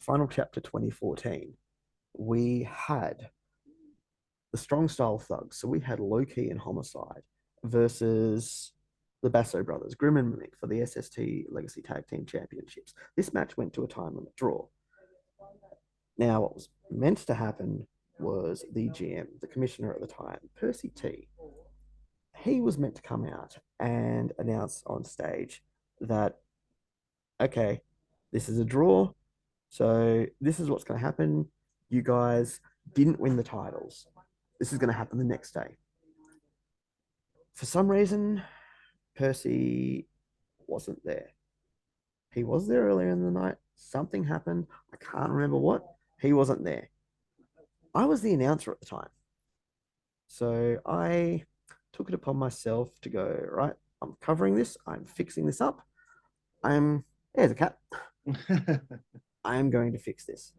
Final Chapter 2014, we had the Strong Style Thugs. So we had Low Key and Homicide versus the Basso brothers, Grim and Mimic, for the SST Legacy Tag Team Championships. This match went to a time limit draw. Now, what was meant to happen was the GM, the commissioner at the time, Percy T, he was meant to come out and announce on stage that, okay, this is a draw, so this is what's going to happen. You guys didn't win the titles. This is going to happen the next day. For some reason, Percy wasn't there. He was there earlier in the night. Something happened. I can't remember what. He wasn't there. I was the announcer at the time. So I took it upon myself to go, right, I'm covering this. I'm fixing this up. There's a cat. I am going to fix this.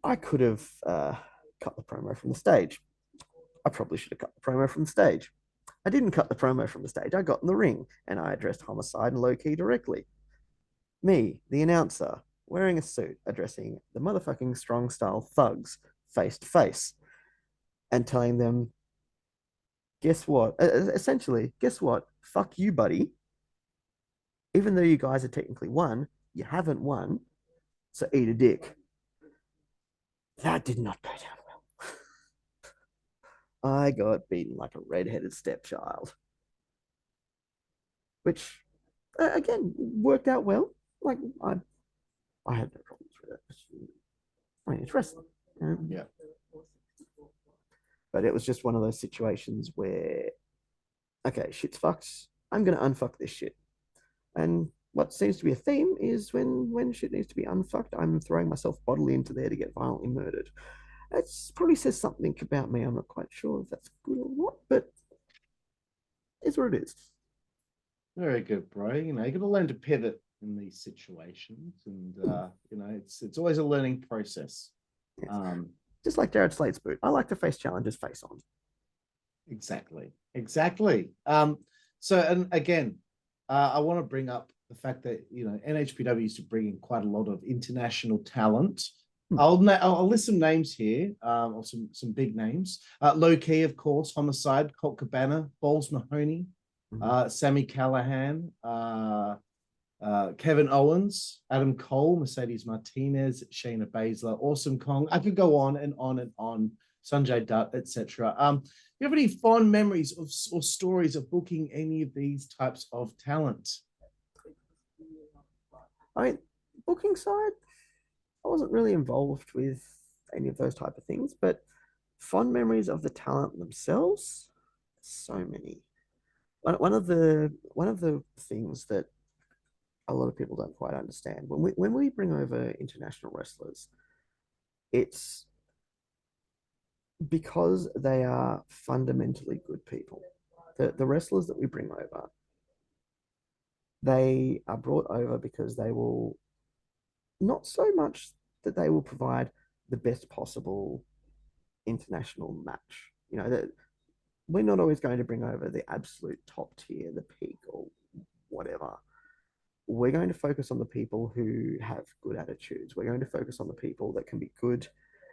I could have cut the promo from the stage. I probably should have cut the promo from the stage. I didn't cut the promo from the stage. I got in the ring and I addressed Homicide and Low Key directly. Me, the announcer, wearing a suit, addressing the motherfucking Strong Style Thugs face to face and telling them, guess what? Essentially, guess what? Fuck you, buddy. Even though you guys have technically won, you haven't won, so eat a dick. That did not go down well. I got beaten like a redheaded stepchild, which again worked out well. Like I had no problems with it. I mean, it's wrestling. Yeah. But it was just one of those situations where, okay, shit's fucked. I'm going to unfuck this shit. And what seems to be a theme is when shit needs to be unfucked, I'm throwing myself bodily into there to get violently murdered. It probably says something about me. I'm not quite sure if that's good or what, but it's what it is. Very good, bro. You got to learn to pivot in these situations, and it's always a learning process. Yes. Just like Jared Slate's boot, I like to face challenges face on. Exactly. So, and again, I want to bring up the fact that NHPW used to bring in quite a lot of international talent. I'll list some names here, or some big names. Low Key, of course, Homicide, Colt Cabana, Balls Mahoney, Sammy Callahan, Kevin Owens, Adam Cole, Mercedes Martinez, Shayna Baszler, Awesome Kong. I could go on and on and on. Sanjay Dutt, etc. Do you have any fond memories or stories of booking any of these types of talent? I mean, booking side, I wasn't really involved with any of those type of things, but fond memories of the talent themselves, so many. One of the things that a lot of people don't quite understand when we bring over international wrestlers, it's because they are fundamentally good people. the wrestlers that we bring over, they are brought over because they will, not so much that they will provide the best possible international match. You know, that we're not always going to bring over the absolute top tier, the peak or whatever. We're going to focus on the people who have good attitudes. We're going to focus on the people that can be good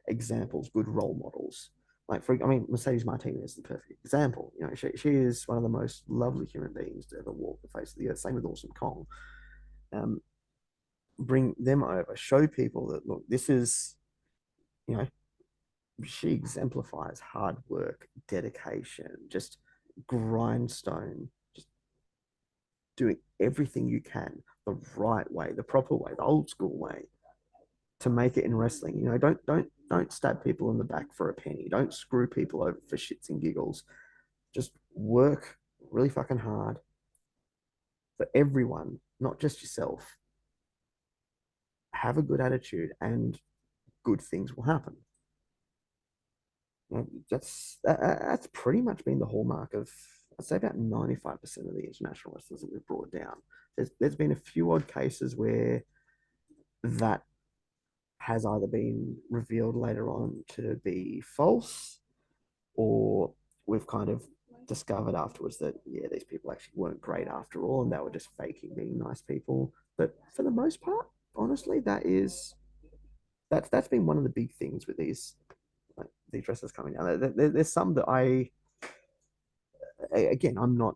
examples, good role models. Like, Mercedes Martinez is the perfect example. You know, she is one of the most lovely human beings to ever walk the face of the earth. Same with Awesome Kong. Bring them over, show people that, look, this is, you know, she exemplifies hard work, dedication, just grindstone, just doing everything you can the right way, the proper way, the old school way to make it in wrestling. You know, don't stab people in the back for a penny. Don't screw people over for shits and giggles. Just work really fucking hard for everyone, not just yourself. Have a good attitude and good things will happen. You know, that's pretty much been the hallmark of, I'd say, about 95% of the international wrestlers that we've brought down. There's been a few odd cases where that has either been revealed later on to be false, or we've kind of discovered afterwards that, yeah, these people actually weren't great after all, and they were just faking being nice people. But for the most part, honestly, that's been one of the big things with these wrestlers coming down. There's some that again, I'm not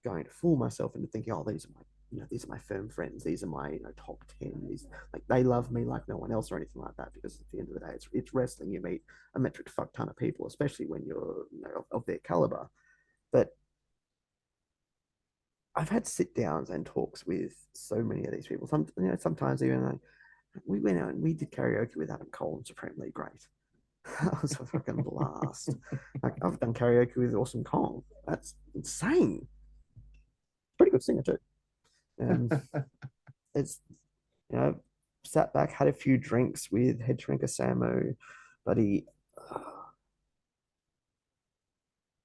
going to fool myself into thinking, oh, these are my firm friends, these are my top 10, these, like, they love me like no one else or anything like that, because at the end of the day, it's wrestling. You meet a metric fuck ton of people, especially when you're of their caliber. But I've had sit downs and talks with so many of these people. Sometimes even like, we went out and we did karaoke with Adam Cole and Supremely Great. That was a fucking blast. Like, I've done karaoke with Awesome Kong. That's insane. Pretty good singer too. It's, sat back, had a few drinks with Head Shrinker Samo, buddy.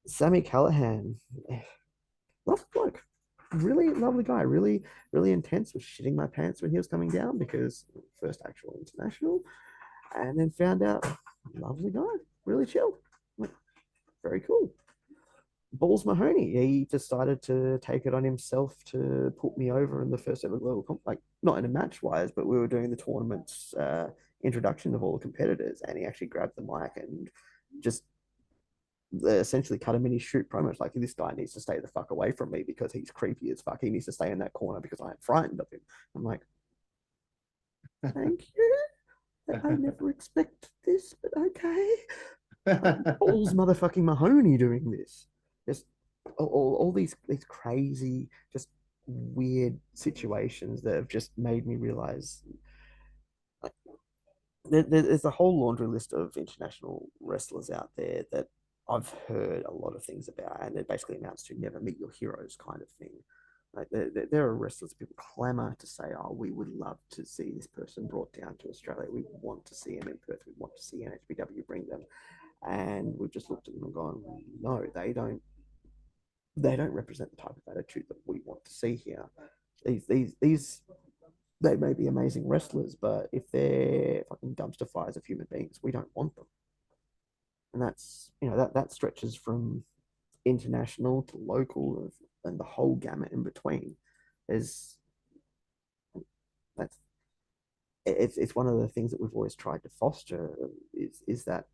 Sammy Callahan, lovely bloke, really lovely guy, really, really intense. Was shitting my pants when he was coming down because first actual international, and then found out, lovely guy, really chilled, like, very cool. Balls Mahoney, he decided to take it on himself to put me over in the first ever global comp, like, not in a match wise, but we were doing the tournament's introduction of all the competitors, and he actually grabbed the mic and just essentially cut a mini shoot promo. Like, this guy needs to stay the fuck away from me because he's creepy as fuck. He needs to stay in that corner because I'm frightened of him. I'm like, thank you. I never expected this, but okay. Balls motherfucking Mahoney doing this. Just all these crazy, just weird situations that have just made me realize, like, there's a whole laundry list of international wrestlers out there that I've heard a lot of things about, and it basically amounts to never meet your heroes kind of thing. Like, there are wrestlers people clamor to say, oh, we would love to see this person brought down to Australia. We want to see him in Perth. We want to see NHPW bring them. And we've just looked at them and gone, no, they don't represent the type of attitude that we want to see here. These they may be amazing wrestlers, but if they're fucking dumpster fires of human beings, we don't want them. And that's, that stretches from international to local and the whole gamut in between. It's one of the things that we've always tried to foster is that,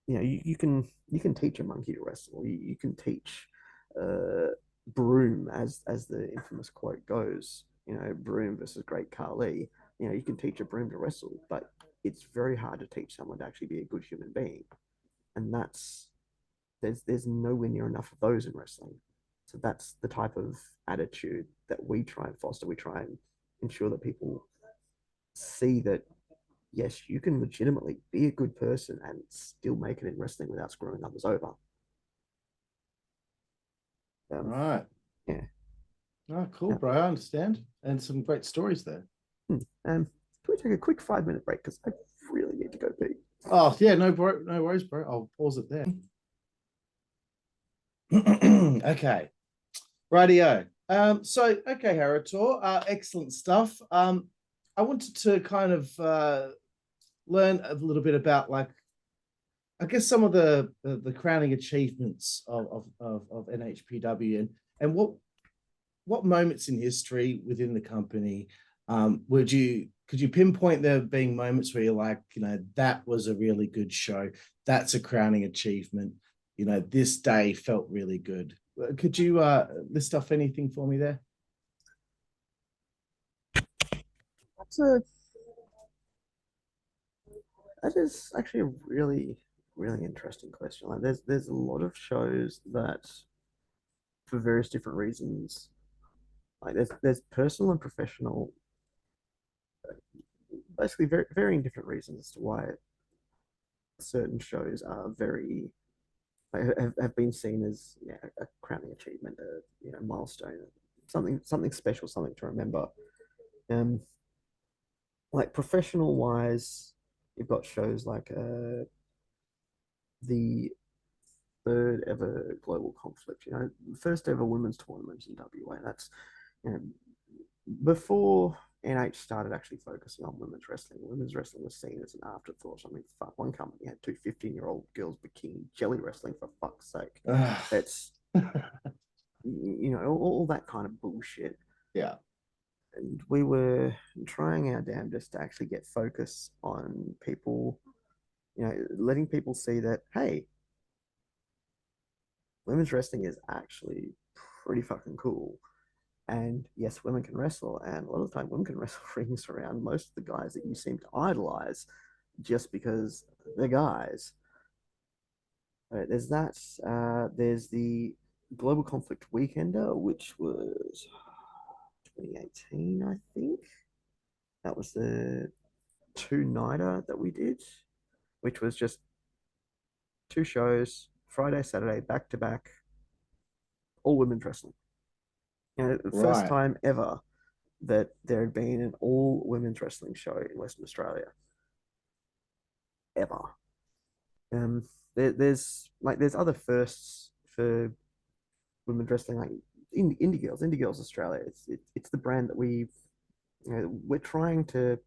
you can teach a monkey to wrestle. You can teach Broom, as the infamous quote goes. Broom versus Great Khali. You can teach a broom to wrestle, but it's very hard to teach someone to actually be a good human being. And there's nowhere near enough of those in wrestling. So that's the type of attitude that we try and foster. We try and ensure that people see that, yes, you can legitimately be a good person and still make it in wrestling without screwing others over. Right. Yeah. Oh, cool, bro. I understand. And some great stories there. Can we take a quick 5-minute break? Because I really need to go pee. Oh, yeah, no worries, bro. I'll pause it there. Okay, rightio. So okay, Heritor, excellent stuff. I wanted to kind of learn a little bit about, like, I guess some of the crowning achievements of NHPW, and what moments in history within the company could you pinpoint there being moments where you're like, that was a really good show, that's a crowning achievement, this day felt really good. Could you list off anything for me there? That's a that is actually a really, really interesting question. Like, there's a lot of shows that, for various different reasons, like there's personal and professional, basically varying different reasons as to why certain shows are very, like, have been seen as, yeah, a crowning achievement, a milestone, something special, something to remember. Um, like, professional wise, you've got shows like the third ever global conflict, first ever women's tournament in WA. That's, you know, before NH started actually focusing on women's wrestling. Women's wrestling was seen as an afterthought. I mean, fuck, one company had two 15-year-old girls bikini jelly wrestling, for fuck's sake. It's, all that kind of bullshit. Yeah. And we were trying our damnedest to actually get focus on people, letting people see that, hey, women's wrestling is actually pretty fucking cool. And yes, women can wrestle, and a lot of the time, women can wrestle rings around most of the guys that you seem to idolize just because they're guys. There's that. There's the Global Conflict Weekender, which was 2018, I think. That was the two-nighter that we did, which was just two shows, Friday, Saturday, back to back, all women's wrestling. The first Right. time ever that there had been an all women's wrestling show in Western Australia, ever. There's other firsts for women's wrestling, like Indie Girls, Indie Girls Australia. It's the brand that we're trying to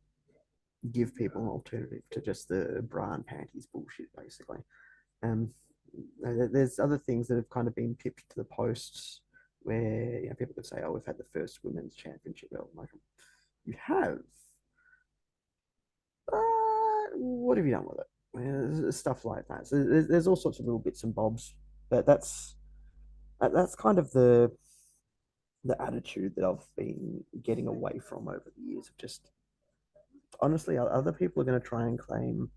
give people an alternative to just the bra and panties bullshit, basically. Um, there's other things that have kind of been pipped to the posts where, people could say, "Oh, we've had the first women's championship belt." Like, you have. What have you done with it? Stuff like that. So there's all sorts of little bits and bobs, but that's kind of the attitude that I've been getting away from over the years. Of just, honestly, other people are going to try and claim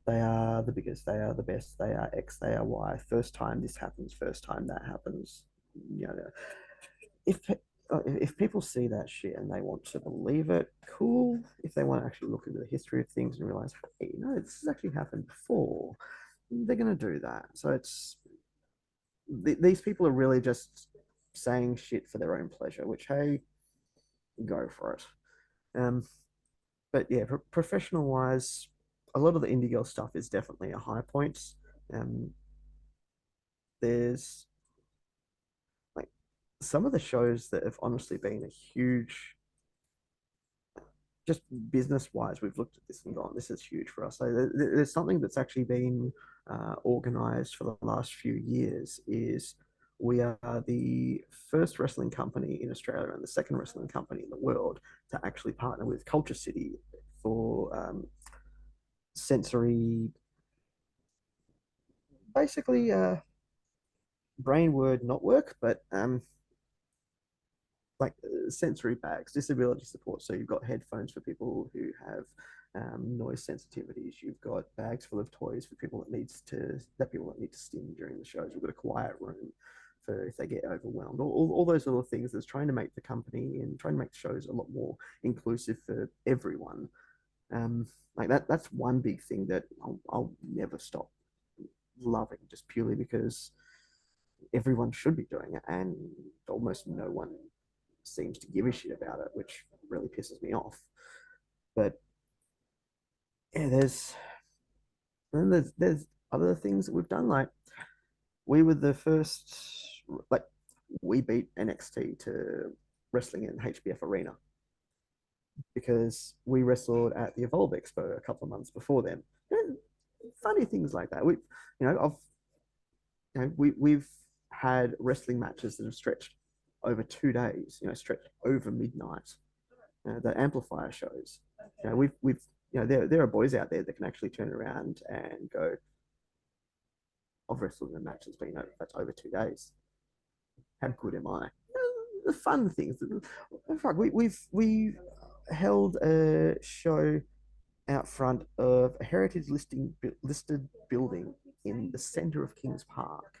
they are the biggest, they are the best, they are X, they are Y. First time this happens, first time that happens. You know, if if people see that shit and they want to believe it, cool. If they want to actually look into the history of things and realize, hey, this has actually happened before, they're going to do that. So these people are really just saying shit for their own pleasure, which, hey, go for it. But yeah, professional wise, a lot of the indie girl stuff is definitely a high point. Um, there's, like, some of the shows that have honestly been a huge, just business wise, we've looked at this and gone, this is huge for us. So there's something that's actually been organized for the last few years. Is we are the first wrestling company in Australia and the second wrestling company in the world to actually partner with Culture City for sensory, basically, brain word not work, but like, sensory bags, disability support. So you've got headphones for people who have noise sensitivities. You've got bags full of toys for people that people that need to sting during the shows. We've got a quiet room for if they get overwhelmed. All those little things that's trying to make the company and trying to make the shows a lot more inclusive for everyone. Like that's one big thing that I'll never stop loving, just purely because everyone should be doing it, and almost no one seems to give a shit about it, which really pisses me off. But yeah, there's other things that we've done. Like, we were the first, like, we beat NXT to wrestling in HBF Arena because we wrestled at the Evolve Expo a couple of months before them. Funny things like that. We've had wrestling matches that have stretched over 2 days. Stretched over midnight. The amplifier shows. We've there are boys out there that can actually turn around and go, I've wrestled in a match that's over 2 days. How good am I? The fun things. We held a show out front of a heritage listed building in the center of Kings Park,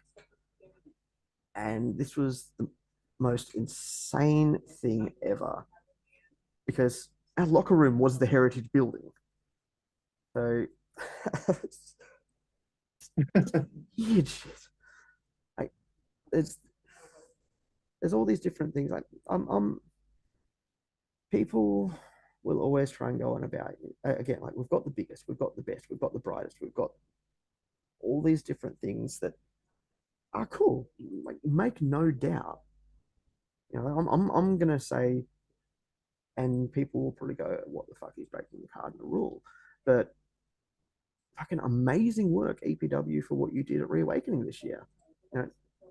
and this was the most insane thing ever because our locker room was the heritage building. So weird shit. Like there's all these different things. Like people will always try and go on about again, like we've got the biggest, we've got the best, we've got the brightest, we've got all these different things that are cool. Like, make no doubt. I'm gonna say, and people will probably go, "What the fuck? He's breaking the cardinal rule," but fucking amazing work, EPW, for what you did at Reawakening this year.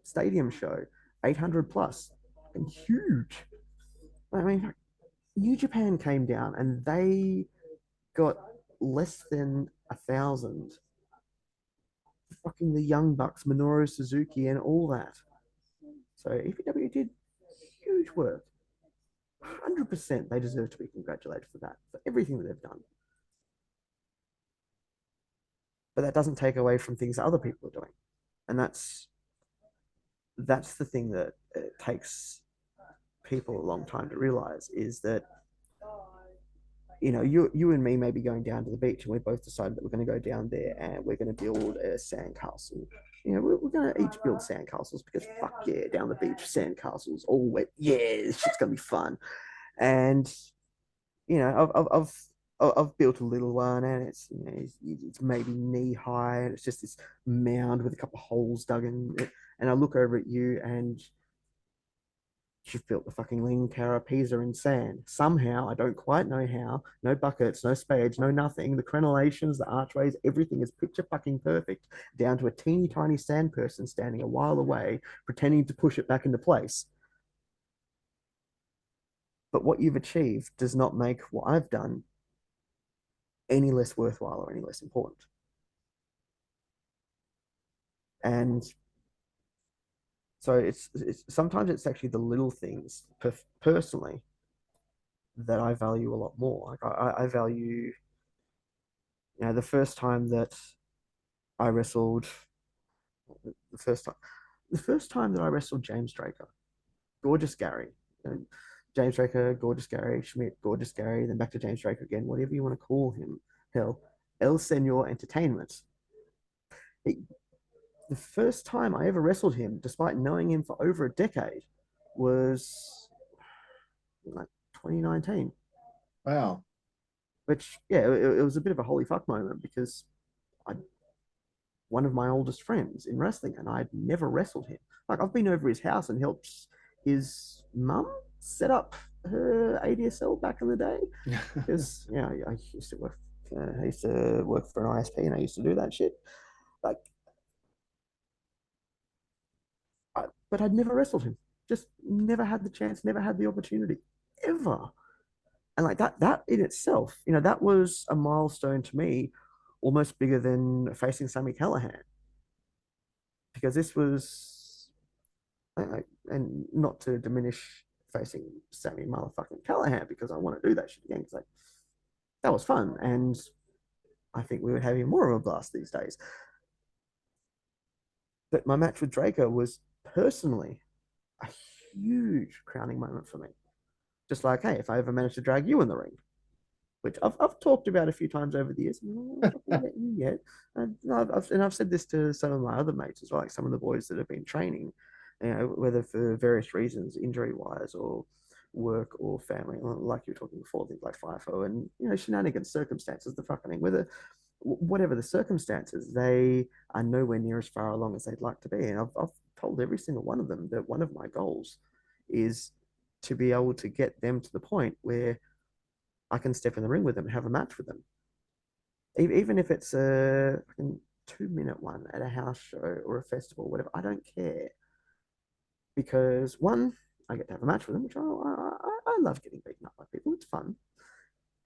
Stadium show, 800 plus, and huge. I mean, New Japan came down and they got less than 1,000. Fucking the Young Bucks, Minoru Suzuki, and all that. So EPW did huge work. 100% they deserve to be congratulated for that, for everything that they've done. But that doesn't take away from things that other people are doing. And that's the thing that it takes people a long time to realize is that you and me may be going down to the beach and we both decided that we're going to go down there and we're going to build a sandcastle. We're going to each build sandcastles because fuck yeah, down the beach, sandcastles, all wet. Yeah, this shit's going to be fun. And, I've built a little one and it's maybe knee high and it's just this mound with a couple of holes dug in it. And I look over at you and you've built the fucking lean carapaza in sand. Somehow, I don't quite know how. No buckets, no spades, no nothing. The crenellations, the archways, everything is picture fucking perfect, down to a teeny tiny sand person standing a while away, pretending to push it back into place. But what you've achieved does not make what I've done any less worthwhile or any less important. And so it's sometimes it's actually the little things personally that I value a lot more. Like I value, the first time that I wrestled, the first time that I wrestled James Draker, gorgeous Gary, James Draker, gorgeous Gary, Schmidt, gorgeous Gary, then back to James Draker again, whatever you want to call him. Hell, El Senor Entertainment. The first time I ever wrestled him, despite knowing him for over a decade, was like 2019. Wow. Which, yeah, it was a bit of a holy fuck moment because one of my oldest friends in wrestling and I'd never wrestled him. Like, I've been over his house and helped his mum set up her ADSL back in the day because, I used to work. I used to work for an ISP and I used to do that shit. Like, but I'd never wrestled him. Just never had the chance, never had the opportunity, ever. And like that in itself, that was a milestone to me, almost bigger than facing Sammy Callahan. Because this was, and not to diminish facing Sammy motherfucking Callahan, because I want to do that shit again. Because that was fun, and I think we would have even more of a blast these days. But my match with Draker was personally a huge crowning moment for me. Just like, hey, if I ever manage to drag you in the ring, which I've talked about a few times over the years, I'm not met you yet. And I've said this to some of my other mates as well, like some of the boys that have been training, whether for various reasons, injury-wise or work or family, like you were talking before, things like FIFO and, shenanigans, circumstances, the fucking thing, whether whatever the circumstances, they are nowhere near as far along as they'd like to be. And I've told every single one of them that one of my goals is to be able to get them to the point where I can step in the ring with them and have a match with them. Even if it's a 2-minute one at a house show or a festival, whatever, I don't care. Because one, I get to have a match with them, which I love getting beaten up by people. It's fun.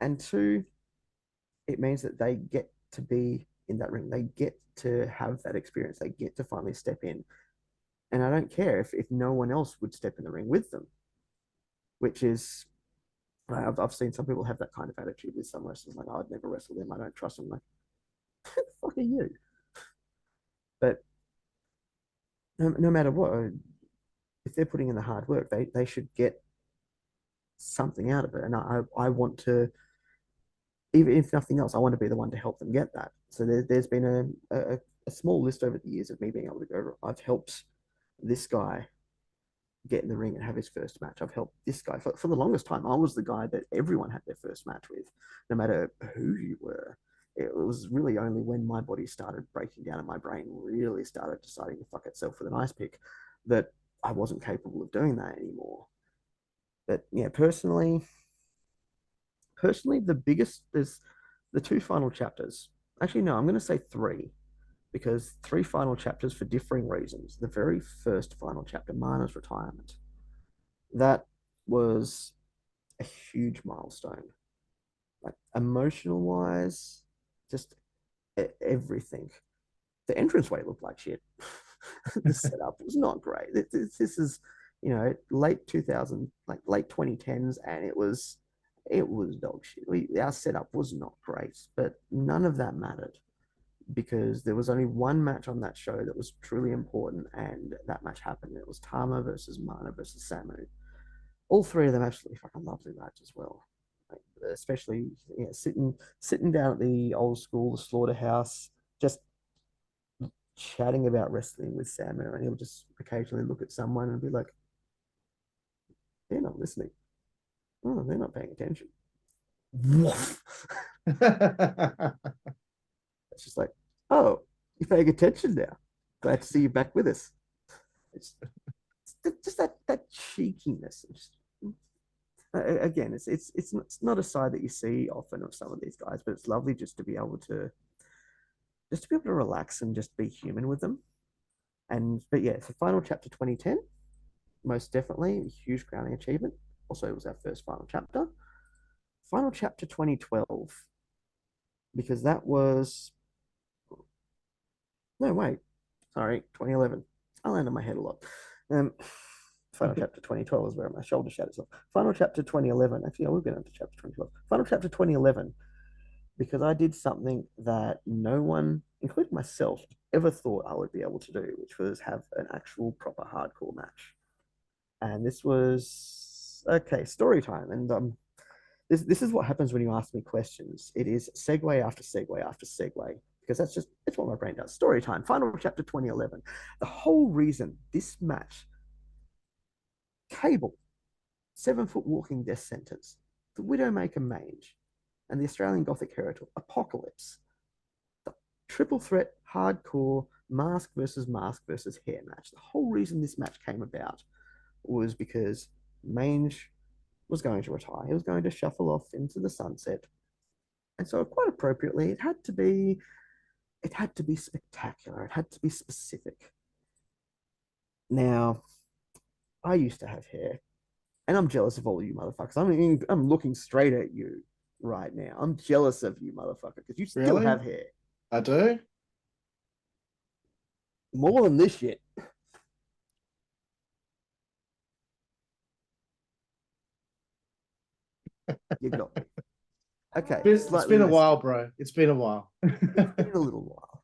And two, it means that they get to be in that ring. They get to have that experience. They get to finally step in. And I don't care if no one else would step in the ring with them, which is, I've seen some people have that kind of attitude with some wrestlers, like, oh, I'd never wrestle them. I don't trust them. Like, who the fuck are you? But no matter what, if they're putting in the hard work, they should get something out of it. And I want to, even if nothing else, I want to be the one to help them get that. So there's been a small list over the years of me being able to go, I've helped this guy get in the ring and have his first match. I've helped this guy. For the longest time, I was the guy that everyone had their first match with, no matter who you were. It was really only when my body started breaking down and my brain really started deciding to fuck itself with an ice pick that I wasn't capable of doing that anymore. But yeah, personally, the biggest is the 2 final chapters. Actually, no, I'm going to say 3, because 3 final chapters for differing reasons. The very first final chapter, Mana's retirement, that was a huge milestone. Like, emotional wise, just everything. The entranceway looked like shit. The setup was not great. This is, late 2000, like late 2010s, and it was dog shit. Our setup was not great, but none of that mattered, because there was only one match on that show that was truly important, and that match happened. It was Tama versus Mana versus Samu. All 3 of them absolutely fucking lovely match as well. Like, especially sitting down at the old school, the slaughterhouse, just chatting about wrestling with Samu, and he'll just occasionally look at someone and be like, they're not listening. Oh, they're not paying attention. It's just like, oh, you're paying attention now. Glad to see you back with us. It's just that cheekiness. Again, it's not a side that you see often of some of these guys, but it's lovely just to be able to relax and just be human with them. But yeah, so final chapter 2010, most definitely a huge crowning achievement. Also, it was our first final chapter. Final chapter 2012, because that was, no, wait, sorry, 2011. I land on my head a lot. Final chapter 2012 is where my shoulder shatters off. Final chapter 2011. Actually, I will get into chapter 2012. Final chapter 2011, because I did something that no one, including myself, ever thought I would be able to do, which was have an actual proper hardcore match. And this was, okay, story time. And this is what happens when you ask me questions. It is segue after segue after segue, because it's what my brain does. Story time. Final chapter 2011. The whole reason this match, Cable, 7-foot walking death sentence, the Widowmaker Mage, and the Australian Gothic Heritor, Apocalypse, the triple threat hardcore mask versus hair match. The whole reason this match came about was because Mange was going to retire. He was going to shuffle off into the sunset. And so quite appropriately, it had to be spectacular. It had to be specific. Now, I used to have hair, and I'm jealous of all of you motherfuckers. I'm looking straight at you right now. I'm jealous of you, motherfucker, because you still Really? have hair. I do? More than this shit. You got me. Okay. It's been a less. while, bro. It's been a while. It's been a little while.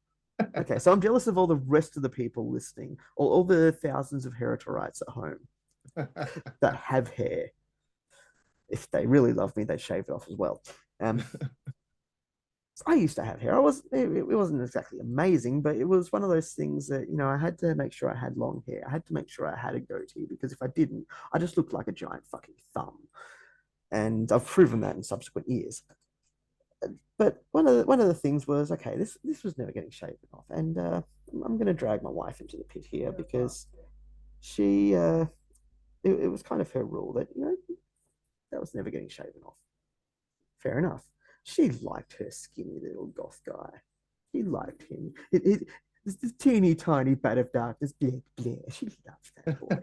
Okay, so I'm jealous of all the rest of the people listening, all the thousands of Heritorites at home that have hair. If they really love me, they'd shave it off as well. So I used to have hair. It wasn't exactly amazing, but it was one of those things that, I had to make sure I had long hair. I had to make sure I had a goatee, because if I didn't, I just looked like a giant fucking thumb. And I've proven that in subsequent years. but one of the things was, okay, this was never getting shaven off, and I'm going to drag my wife into the pit here because she it was kind of her rule that that was never getting shaven off. Fair enough. She liked her skinny little goth guy. She liked him. This teeny tiny bat of darkness, bleh, bleh. She loves that boy.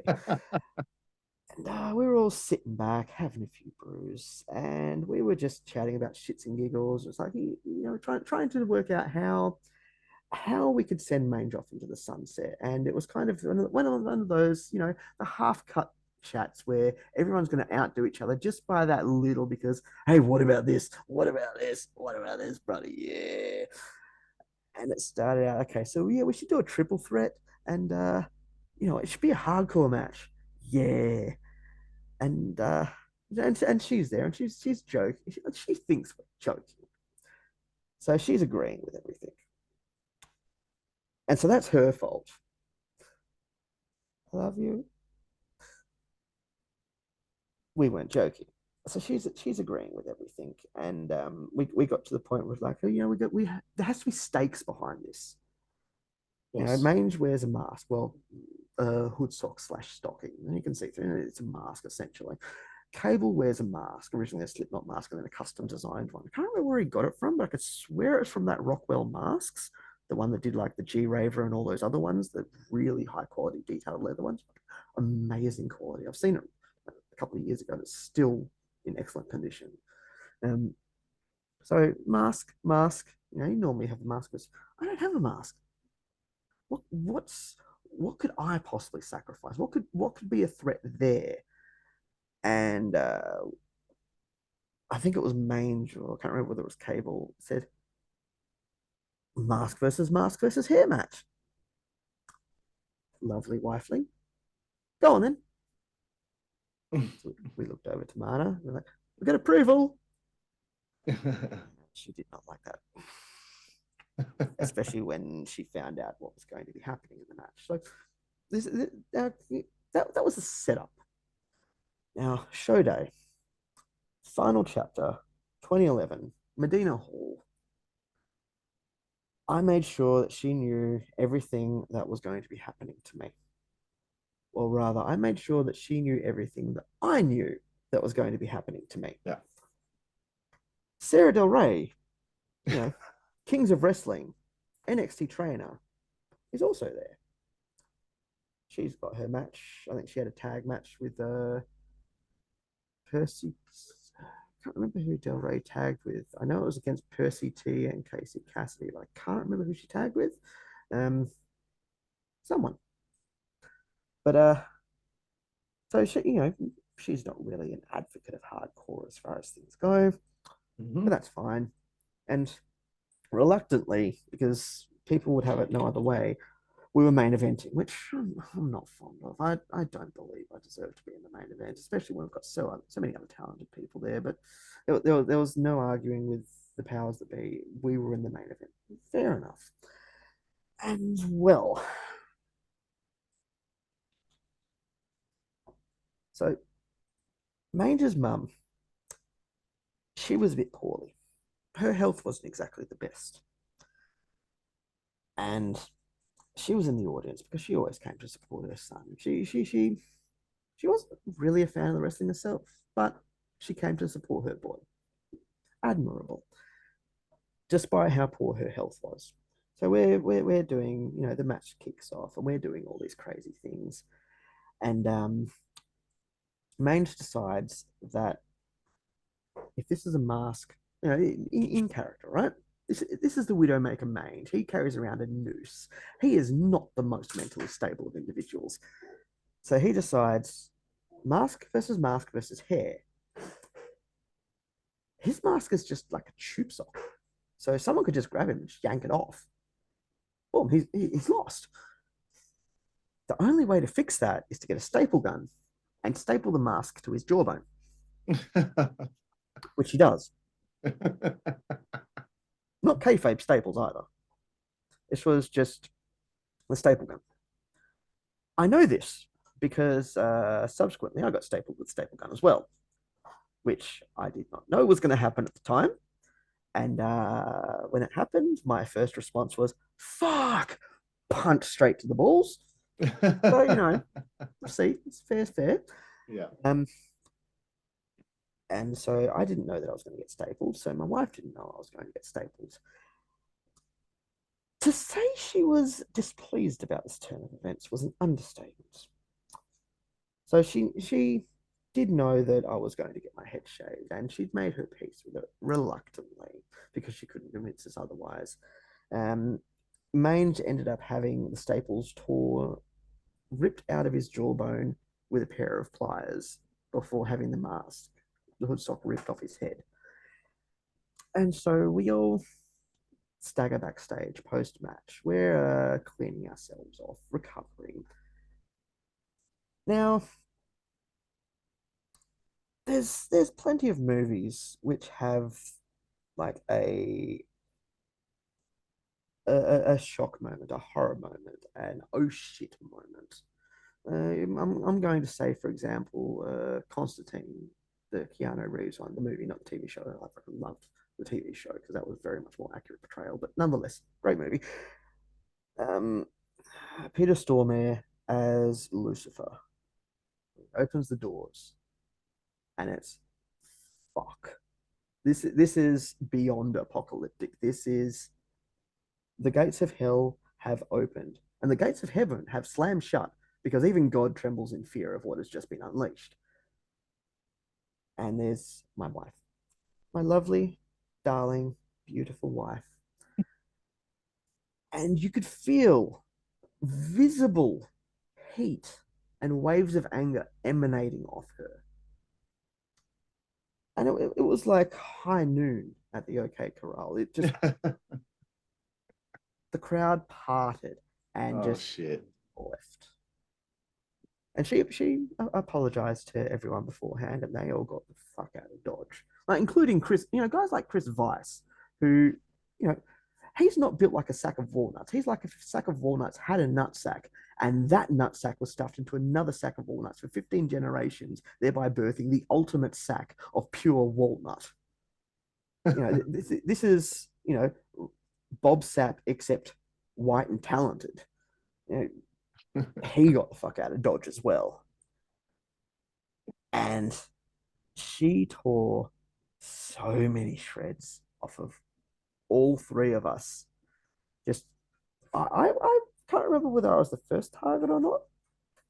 And we were all sitting back, having a few brews, and we were just chatting about shits and giggles. It's like, trying to work out how we could send Mange off into the sunset. And it was kind of one of those, the half cut chats where everyone's going to outdo each other just by that little, because, hey, what about this? What about this? What about this, buddy? Yeah. And it started out, okay, so yeah, we should do a triple threat, and it should be a hardcore match. Yeah. And she's there, and she's joking. She thinks we're joking, so she's agreeing with everything, and so that's her fault. I love you. We weren't joking, so she's agreeing with everything, and we got to the point where like, there has to be stakes behind this. Yes. Mange wears a mask, well, hood socks / stocking, and you can see through it. It's a mask essentially. Cable wears a mask, originally a Slipknot mask and then a custom designed one. I can't remember where he got it from, but I could swear it's from that Rockwell masks, the one that did like the G-Raver and all those other ones, the really high quality detailed leather ones. Amazing quality. I've seen it a couple of years ago. It's still in excellent condition. So mask, you normally have a mask, but I don't have a mask. What could I possibly sacrifice? What could be a threat there? And I think it was Mange, or I can't remember whether it was Cable, said mask versus hair match. Lovely wifely. Go on then. So we looked over to Mana. We're like, we got approval. She did not like that, especially when she found out what was going to be happening in the match. So that was the setup. Now, show day, final chapter, 2011, Medina Hall. I made sure that she knew everything that was going to be happening to me. Or rather, I made sure that she knew everything that I knew that was going to be happening to me. Yeah. Sarah Del Rey, Kings of Wrestling, NXT trainer, is also there. She's got her match. I think she had a tag match with Percy. I can't remember who Del Rey tagged with. I know it was against Percy T and Casey Cassidy, but I can't remember who she tagged with. Someone. But so she, she's not really an advocate of hardcore as far as things go, but that's fine. And reluctantly, because people would have it no other way, we were main eventing, which I'm not fond of. I don't believe I deserve to be in the main event, especially when we've got so many other talented people there. But there was no arguing with the powers that be. We were in the main event. Fair enough. And well, so Mange's mum, she was a bit poorly. Her health wasn't exactly the best. And she was in the audience because she always came to support her son. She wasn't really a fan of the wrestling herself, but she came to support her boy. Admirable, despite how poor her health was. So we're doing, the match kicks off, and we're doing all these crazy things, and Mange decides that if this is a mask, in character, right? This is the Widowmaker Mange. He carries around a noose. He is not the most mentally stable of individuals. So he decides mask versus hair. His mask is just like a tube sock. So someone could just grab him and just yank it off. Boom, he's lost. The only way to fix that is to get a staple gun and staple the mask to his jawbone, which he does. Not kayfabe staples either. This was just the staple gun. I know this because subsequently I got stapled with staple gun as well, which I did not know was going to happen at the time. And when it happened, my first response was, fuck, punch straight to the balls. So, you know, see, it's fair. Yeah. And so I didn't know that I was going to get stapled. So my wife didn't know I was going to get stapled. To say she was displeased about this turn of events was an understatement. So she did know that I was going to get my head shaved, and she'd made her peace with it reluctantly because she couldn't convince us otherwise. Mange ended up having the staples ripped out of his jawbone with a pair of pliers before having the hoodstock ripped off his head. And so we all stagger backstage post-match. We're cleaning ourselves off, recovering. Now, there's plenty of movies which have like a shock moment, a horror moment, an oh shit moment. I'm going to say, for example, Constantine, the Keanu Reeves one, the movie, not the TV show. I fucking loved the TV show because that was very much more accurate portrayal, but nonetheless, great movie. Peter Stormare as Lucifer opens the doors, and it's fuck. This is beyond apocalyptic. This is the gates of hell have opened, and the gates of heaven have slammed shut because even God trembles in fear of what has just been unleashed. And there's my wife, my lovely, darling, beautiful wife. And you could feel visible heat and waves of anger emanating off her. And it was like high noon at the OK Corral. It just, the crowd parted and just shit. left. And she apologized to everyone beforehand, and they all got the fuck out of Dodge, like including Chris. You know, guys like Chris Weiss, who, you know, he's not built like a sack of walnuts. He's like a sack of walnuts had a nut sack, and that nut sack was stuffed into another sack of walnuts for 15 generations, thereby birthing the ultimate sack of pure walnut. You know, this is, you know, Bob Sapp except white and talented. You know, he got the fuck out of Dodge as well. And she tore so many shreds off of all three of us. Just, I can't remember whether I was the first target or not,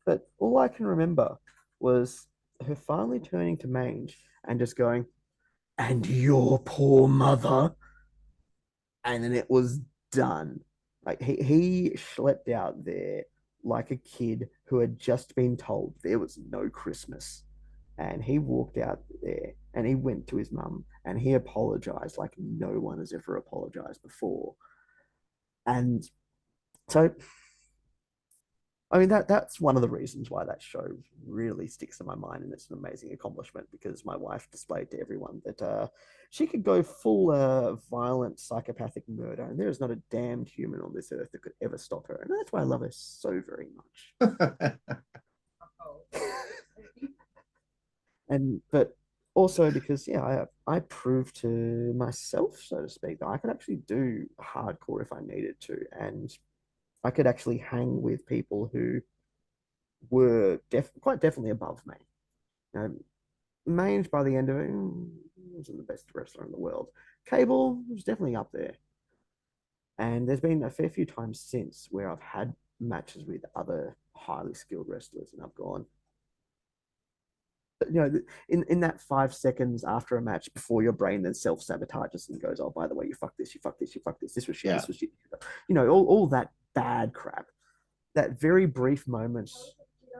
but all I can remember was her finally turning to Mange and just going, and your poor mother. And then it was done. Like he schlepped out there like a kid who had just been told there was no Christmas. And he walked out there and he went to his mum and he apologized like no one has ever apologized before. And so, I mean, that's one of the reasons why that show really sticks in my mind, and it's an amazing accomplishment because my wife displayed to everyone that she could go full violent psychopathic murder, and there is not a damned human on this earth that could ever stop her, and that's why I love her so very much. And but also because I proved to myself, so to speak, that I could actually do hardcore if I needed to, and I could actually hang with people who were quite definitely above me. Mange, by the end of it, wasn't the best wrestler in the world. Cable was definitely up there. And there's been a fair few times since where I've had matches with other highly skilled wrestlers, and I've gone, you know, in that 5 seconds after a match before your brain then self-sabotages and goes, oh, by the way, you fuck this, you fuck this, you fuck this was shit, this was shit. You know, all that bad crap. That very brief moment,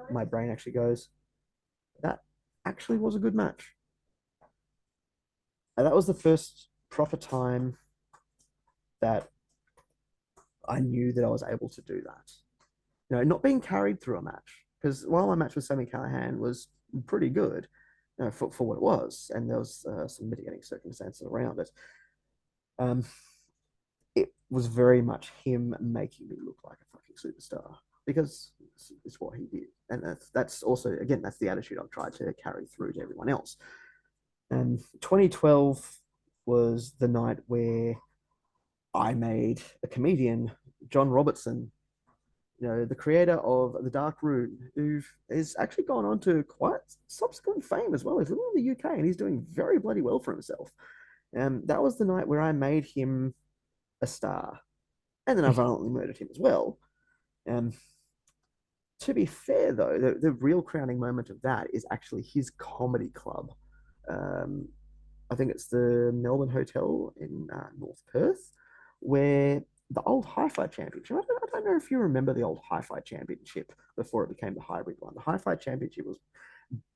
my brain actually goes, that actually was a good match. And that was the first proper time that I knew that I was able to do that. You know, not being carried through a match. Because while my match with Sammy Callahan was pretty good, you know, for what it was, and there was some mitigating circumstances around it, it was very much him making me look like a fucking superstar because it's what he did. And that's also, again, that's the attitude I've tried to carry through to everyone else. And 2012 was the night where I made a comedian, John Robertson, the creator of The Dark Room, who has actually gone on to quite subsequent fame as well. He's living in the UK and he's doing very bloody well for himself. That was the night where I made him a star. And then I violently murdered him as well. To be fair, though, the real crowning moment of that is actually his comedy club. I think it's the Melbourne Hotel in North Perth, where the old Hi-Fi Championship. I don't know if you remember the old Hi-Fi Championship before it became the hybrid one. The Hi-Fi Championship was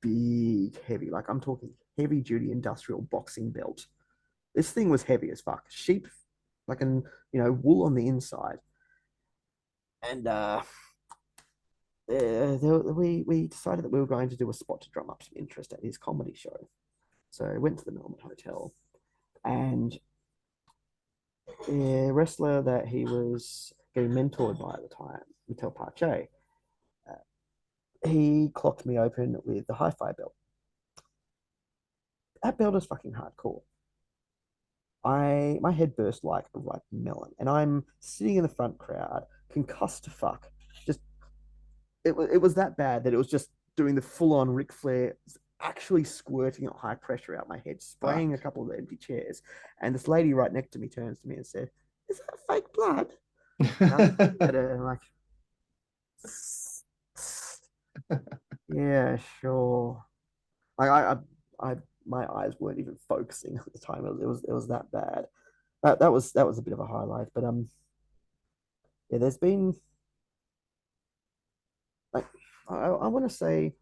big, heavy. Like I'm talking heavy-duty industrial boxing belt. This thing was heavy as fuck. Sheep, like wool on the inside. And we decided that we were going to do a spot to drum up some interest at his comedy show. So I went to the Melbourne Hotel, and a wrestler that he was getting mentored by at the time, Mikel Pache, he clocked me open with the hi-fi belt. That belt is fucking hardcore. My head burst like a ripe melon, and I'm sitting in the front crowd, concussed to fuck. Just it was that bad that it was just doing the full-on Ric Flair, actually squirting at high pressure out my head, spraying a couple of empty chairs. And this lady right next to me turns to me and said, "Is that fake blood?" And I'm like, yeah, sure. Like I my eyes weren't even focusing at the time. It was that bad. That was a bit of a highlight. But yeah, there's been like I want to say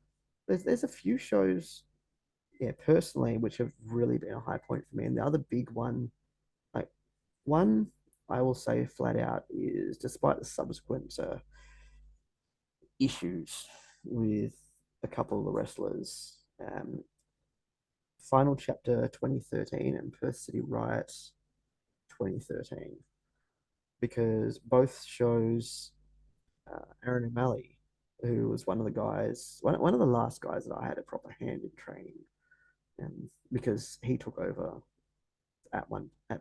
there's a few shows, yeah, personally, which have really been a high point for me. And the other big one, like one I will say flat out is, despite the subsequent issues with a couple of the wrestlers, Final Chapter 2013 and Perth City Riots 2013, because both shows, Aaron O'Malley, who was one of the guys, one of the last guys that I had a proper hand in training, because he took over at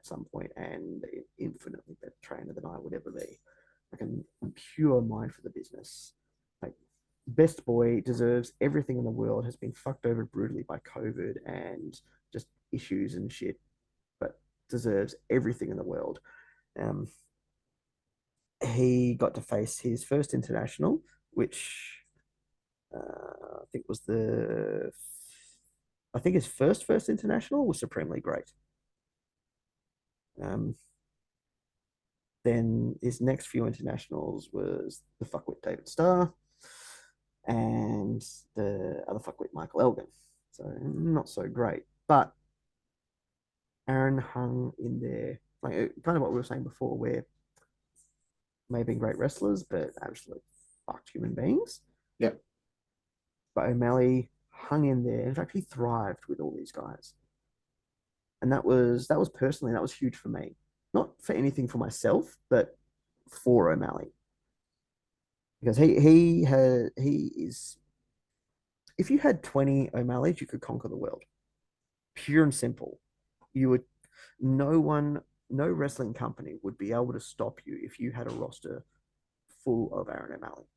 some point and infinitely better trainer than I would ever be. Like a pure mind for the business. Like best boy, deserves everything in the world, has been fucked over brutally by COVID and just issues and shit, but deserves everything in the world. He got to face his first international, which I think was I think his first international was supremely great. Then his next few internationals was the fuckwit David Starr and the other fuckwit Michael Elgin. So not so great. But Aaron hung in there, like kind of what we were saying before, where may have been great wrestlers, but absolute fucked human beings. Yeah. But O'Malley hung in there. In fact, he thrived with all these guys. And that was personally, that was huge for me. Not for anything for myself, but for O'Malley. Because he is, if you had 20 O'Malleys, you could conquer the world. Pure and simple. You would, no wrestling company would be able to stop you if you had a roster full of Aaron O'Malley.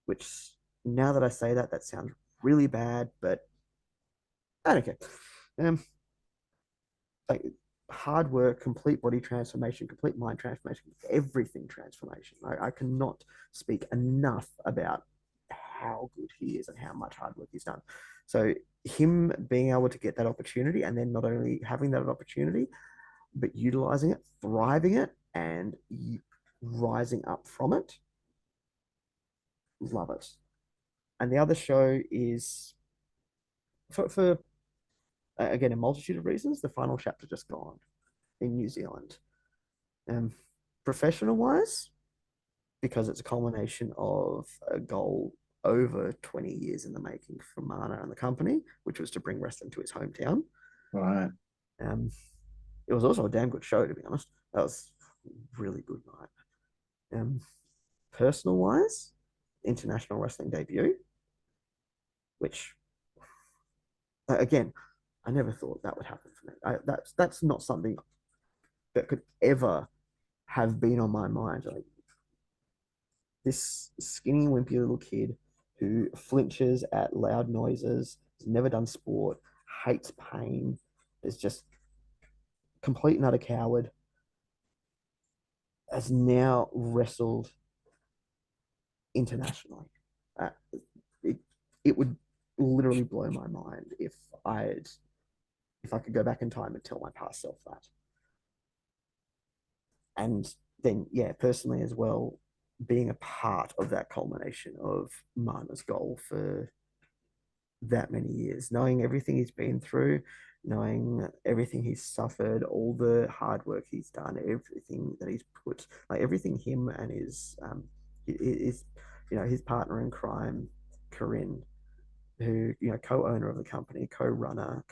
Which, now that I say that, that sounds really bad, but I don't care. Like hard work, complete body transformation, complete mind transformation, everything transformation. I cannot speak enough about how good he is and how much hard work he's done. So him being able to get that opportunity, and then not only having that opportunity, but utilizing it, thriving it, and rising up from it, love it. And the other show is for again, a multitude of reasons, the Final Chapter just gone in New Zealand. Professional wise, because it's a culmination of a goal over 20 years in the making for Mana and the company, which was to bring wrestling to his hometown. Right. It was also a damn good show, to be honest. That was a really good night. Personal wise, international wrestling debut, which again, I never thought that would happen for me. That's not something that could ever have been on my mind. Like this skinny, wimpy little kid who flinches at loud noises, has never done sport, hates pain, is just complete and utter coward, has now wrestled internationally. Uh, it, it would literally blow my mind if I could go back in time and tell my past self that. And then, yeah, personally as well, being a part of that culmination of Mana's goal for that many years, knowing everything he's been through, knowing everything he's suffered, all the hard work he's done, everything that he's put, like everything him and his his partner in crime, Corinne, who co-owner of the company, co-runner,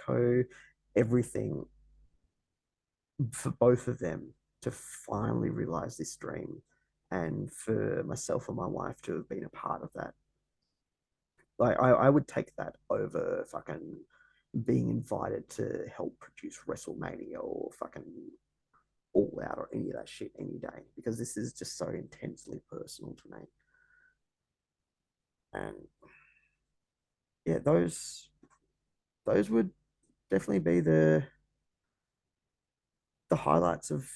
everything for both of them to finally realize this dream, and for myself and my wife to have been a part of that. Like I would take that over fucking being invited to help produce WrestleMania or fucking All Out or any of that shit any day, because this is just so intensely personal to me. And yeah, those would definitely be the highlights of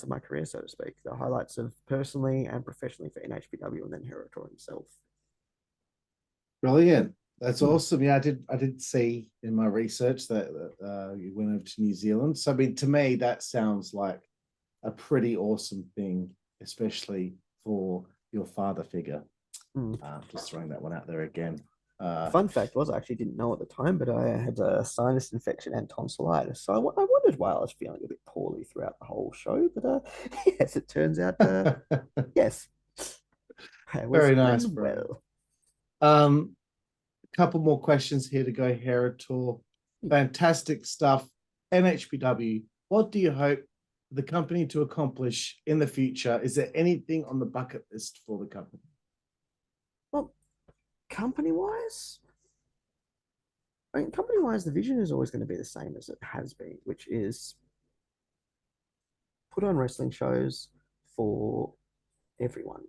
my career, so to speak, the highlights of personally and professionally for NHPW, and then Heritor himself. Brilliant. That's awesome. Yeah, I did see in my research that you went over to New Zealand. So I mean, to me, that sounds like a pretty awesome thing, especially for your father figure. Just throwing that one out there again. Fun fact was, I actually didn't know at the time, but I had a sinus infection and tonsillitis. So I wondered why I was feeling a bit poorly throughout the whole show. But yes, it turns out, yes. Very nice, bro. Well. Couple more questions here to go, Heritor. Fantastic stuff. NHPW, what do you hope the company to accomplish in the future? Is there anything on the bucket list for the company? Well, company-wise, the vision is always going to be the same as it has been, which is put on wrestling shows for everyone.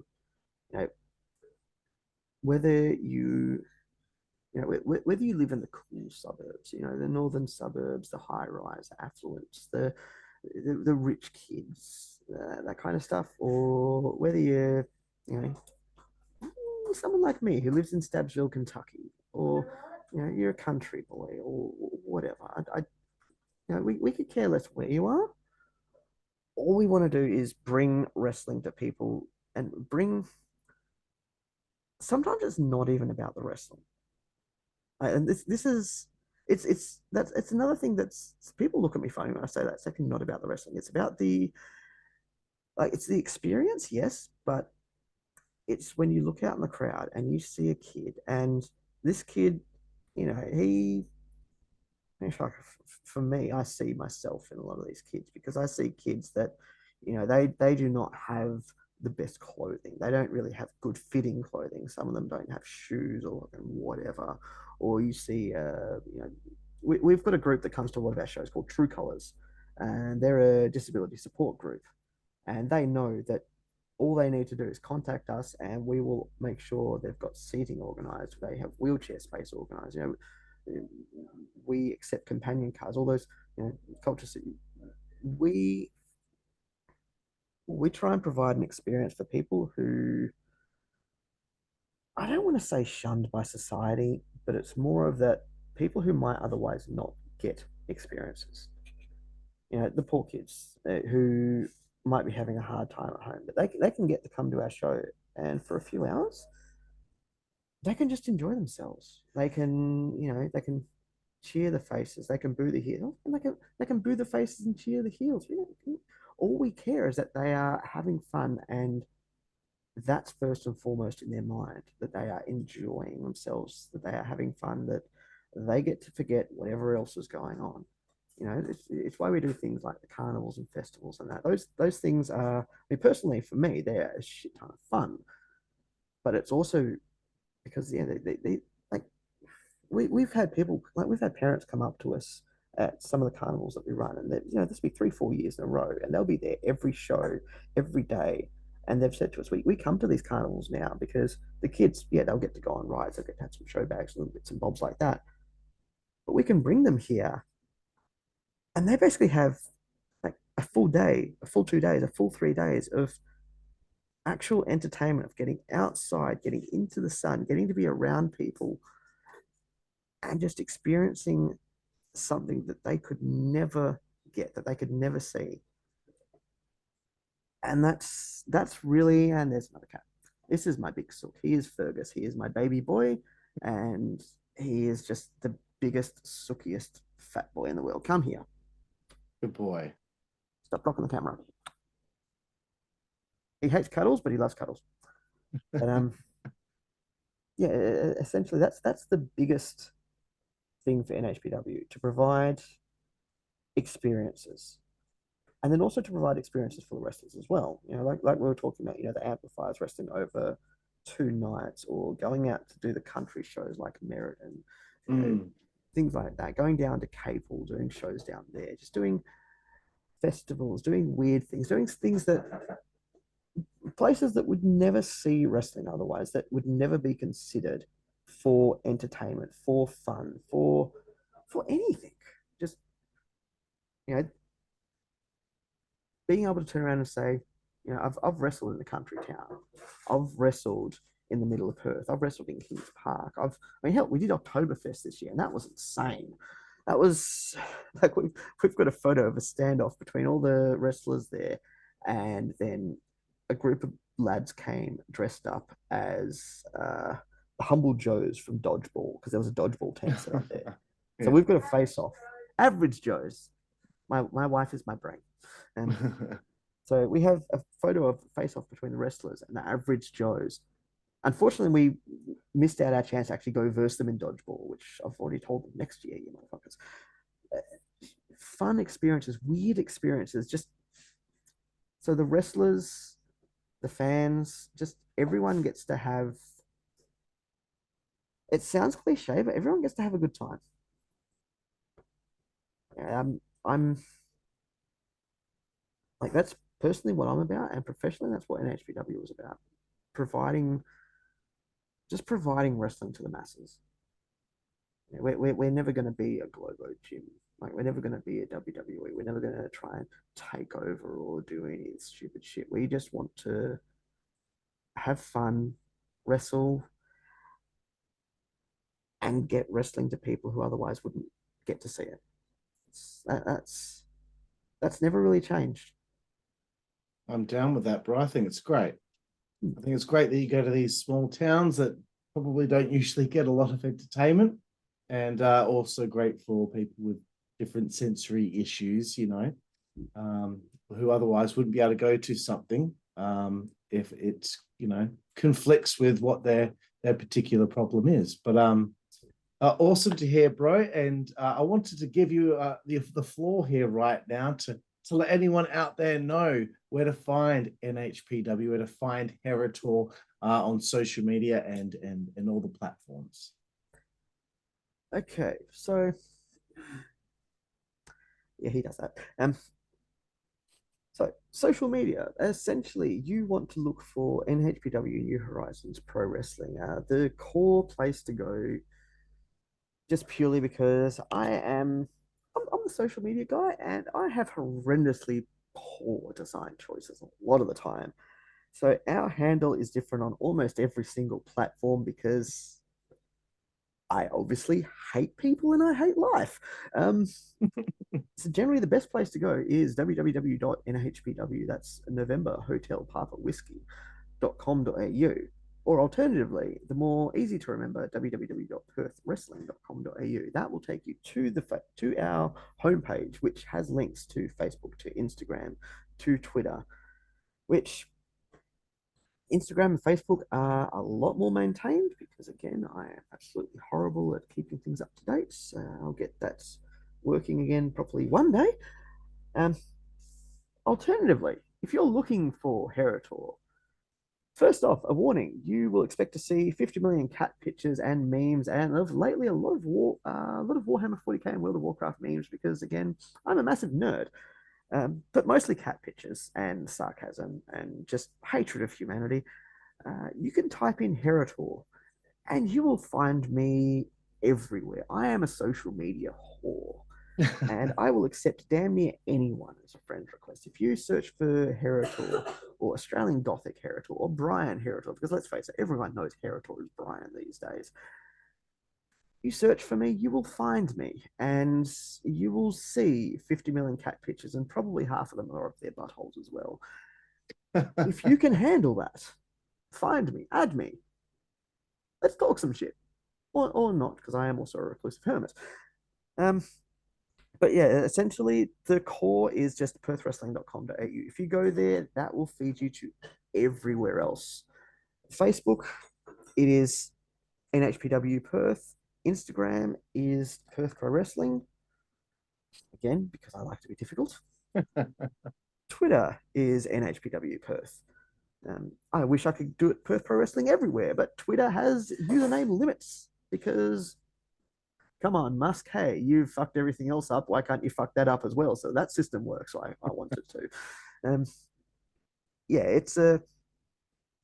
Whether you whether you live in the cool suburbs, the northern suburbs, the high rise, the affluence, the rich kids, that kind of stuff, or whether you're, someone like me who lives in Stabsville, Kentucky, or you're a country boy or whatever. We could care less where you are. All we want to do is bring wrestling to people, and bring. Sometimes it's not even about the wrestling. And this is it's another thing that's, people look at me funny when I say that. It's actually not about the wrestling. It's about it's the experience, yes, but it's when you look out in the crowd and you see a kid, and this kid, for me, I see myself in a lot of these kids, because I see kids that, they do not have the best clothing. They don't really have good fitting clothing. Some of them don't have shoes or whatever. Or you see, we've got a group that comes to a lot of our shows called True Colors, and they're a disability support group. And they know that all they need to do is contact us, and we will make sure they've got seating organized. They have wheelchair space organized. We accept companion cars, all those cultures. We try and provide an experience for people who, I don't want to say shunned by society, but it's more of that people who might otherwise not get experiences. The poor kids who might be having a hard time at home, but they can get to come to our show, and for a few hours, they can just enjoy themselves. They can, they can cheer the faces, they can boo the heels, and they can boo the faces and cheer the heels. All we care is that they are having fun, and that's first and foremost in their mind, that they are enjoying themselves, that they are having fun, that they get to forget whatever else is going on. It's why we do things like the carnivals and festivals and that. Those things are, I mean, personally for me, they're a shit ton of fun. But it's also because, they like, we've had people, like we've had parents come up to us at some of the carnivals that we run, and this will be 3-4 years in a row, and they'll be there every show, every day. And they've said to us, we come to these carnivals now because the kids, yeah, they'll get to go on rides, they'll get to have some show bags, little bits and bobs like that. But we can bring them here, and they basically have like a full day, a full 2 days, a full 3 days of actual entertainment, of getting outside, getting into the sun, getting to be around people, and just experiencing something that they could never get, that they could never see. And that's really, and there's another cat. This is my big sook. He is Fergus. He is my baby boy, and he is just the biggest, sookiest fat boy in the world. Come here. Good boy. Stop blocking the camera. He hates cuddles, but he loves cuddles. But yeah, essentially that's the biggest thing for NHPW, to provide experiences, and then also to provide experiences for the wrestlers as well. Like we were talking about, the amplifiers wrestling over 2 nights, or going out to do the country shows like Meriden, things like that, going down to Cape Hall, doing shows down there, just doing festivals, doing weird things, doing things that places that would never see wrestling otherwise, that would never be considered for entertainment, for fun, for anything. Just being able to turn around and say, I've wrestled in the country town, I've wrestled in the middle of Perth, I've wrestled in Kings Park, hell, we did Oktoberfest this year, and that was insane. That was like, we've got a photo of a standoff between all the wrestlers there, and then a group of lads came dressed up as the Humble Joes from Dodgeball, because there was a dodgeball tent set up there. Yeah. So we've got a face-off. Average Joes. My wife is my brain. And so we have a photo of face-off between the wrestlers and the Average Joes. Unfortunately, we missed out our chance to actually go verse them in Dodgeball, which I've already told them next year, you motherfuckers. Fun experiences, weird experiences, just so the wrestlers, the fans, just everyone gets to have, it sounds cliche, but everyone gets to have a good time. I'm like, that's personally what I'm about, and professionally, that's what NHPW is about. Providing wrestling to the masses. We're never going to be a Globo gym. Like, we're never going to be a WWE. We're never going to try and take over or do any stupid shit. We just want to have fun, wrestle, and get wrestling to people who otherwise wouldn't get to see it. That's never really changed. I'm down with that, bro. I think it's great. I think it's great that you go to these small towns that probably don't usually get a lot of entertainment, and also great for people with different sensory issues, who otherwise wouldn't be able to go to something if it's, conflicts with what their particular problem is. But awesome to hear, bro. And I wanted to give you the floor here right now to let anyone out there know where to find NHPW, where to find Heritor on social media and all the platforms. Okay, so yeah, he does that. So social media, essentially, you want to look for NHPW New Horizons Pro Wrestling, the core place to go, just purely because I'm the social media guy, and I have horrendously poor design choices a lot of the time. So our handle is different on almost every single platform because I obviously hate people and I hate life. So generally the best place to go is www.nhpw, that's November Hotel Papa Whiskey.com.au, or alternatively, the more easy to remember, www.perthwrestling.com.au. That will take you to our homepage, which has links to Facebook, to Instagram, to Twitter, which Instagram and Facebook are a lot more maintained because, again, I am absolutely horrible at keeping things up to date. So I'll get that working again properly one day. Alternatively, if you're looking for Heritor, First off, a warning: you will expect to see 50 million cat pictures and memes, and of lately a lot of Warhammer 40k and World of Warcraft memes. Because again, I'm a massive nerd, but mostly cat pictures and sarcasm and just hatred of humanity. You can type in Heritor, and you will find me everywhere. I am a social media whore. And I will accept damn near anyone as a friend request. If you search for Heritor or Australian Gothic Heritor or Brian Heritor, because let's face it, everyone knows Heritor is Brian these days. You search for me, you will find me, and you will see 50 million cat pictures, and probably half of them are of their buttholes as well. If you can handle that, find me, add me. Let's talk some shit. Or not, because I am also a reclusive hermit. But yeah, essentially the core is just perthwrestling.com.au. If you go there, that will feed you to everywhere else. Facebook, it is NHPW Perth. Instagram is Perth Pro Wrestling. Again, because I like to be difficult. Twitter is NHPW Perth. I wish I could do it Perth Pro Wrestling everywhere, but Twitter has username limits because come on, Musk, hey, you fucked everything else up. Why can't you fuck that up as well? So that system works. So I want it to. Yeah, it's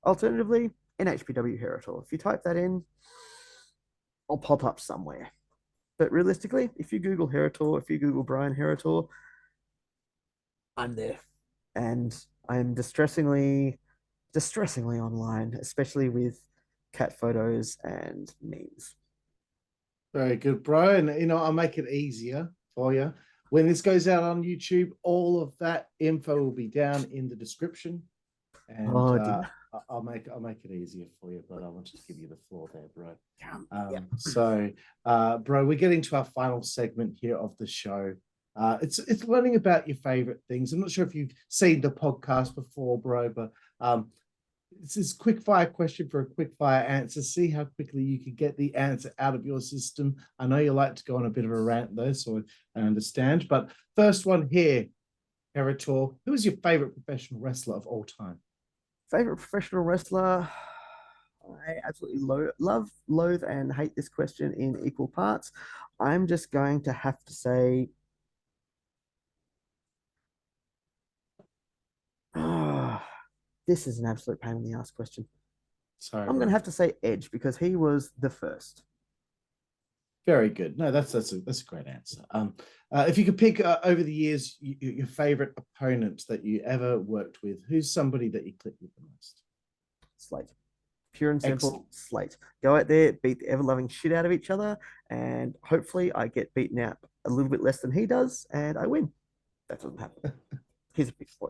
alternatively NHPW Heritor. If you type that in, I'll pop up somewhere. But realistically, if you Google Heritor, if you Google Brian Heritor, I'm there. And I'm distressingly online, especially with cat photos and memes. Very good, bro. And I'll make it easier for you. When this goes out on YouTube, all of that info will be down in the description. And I'll make it easier for you, but I want to give you the floor there, bro. So, bro, we're getting to our final segment here of the show. It's learning about your favorite things. I'm not sure if you've seen the podcast before, bro, but it's this quick fire question for a quick fire answer. See how quickly you can get the answer out of your system. I know you like to go on a bit of a rant though, so I understand. But first one here, Heritor, who is your favorite professional wrestler of all time? Favorite professional wrestler? I absolutely love, loathe, and hate this question in equal parts. I'm just going to have to say, this is an absolute pain in the ass question. Sorry, I'm going to have to say Edge because he was the first. Very good. No, that's a great answer. If you could pick over the years your favorite opponent that you ever worked with, who's somebody that you clicked with the most? Slate. Pure and simple. Slate. Go out there, beat the ever-loving shit out of each other, and hopefully I get beaten out a little bit less than he does, and I win. That doesn't happen. He's a big boy.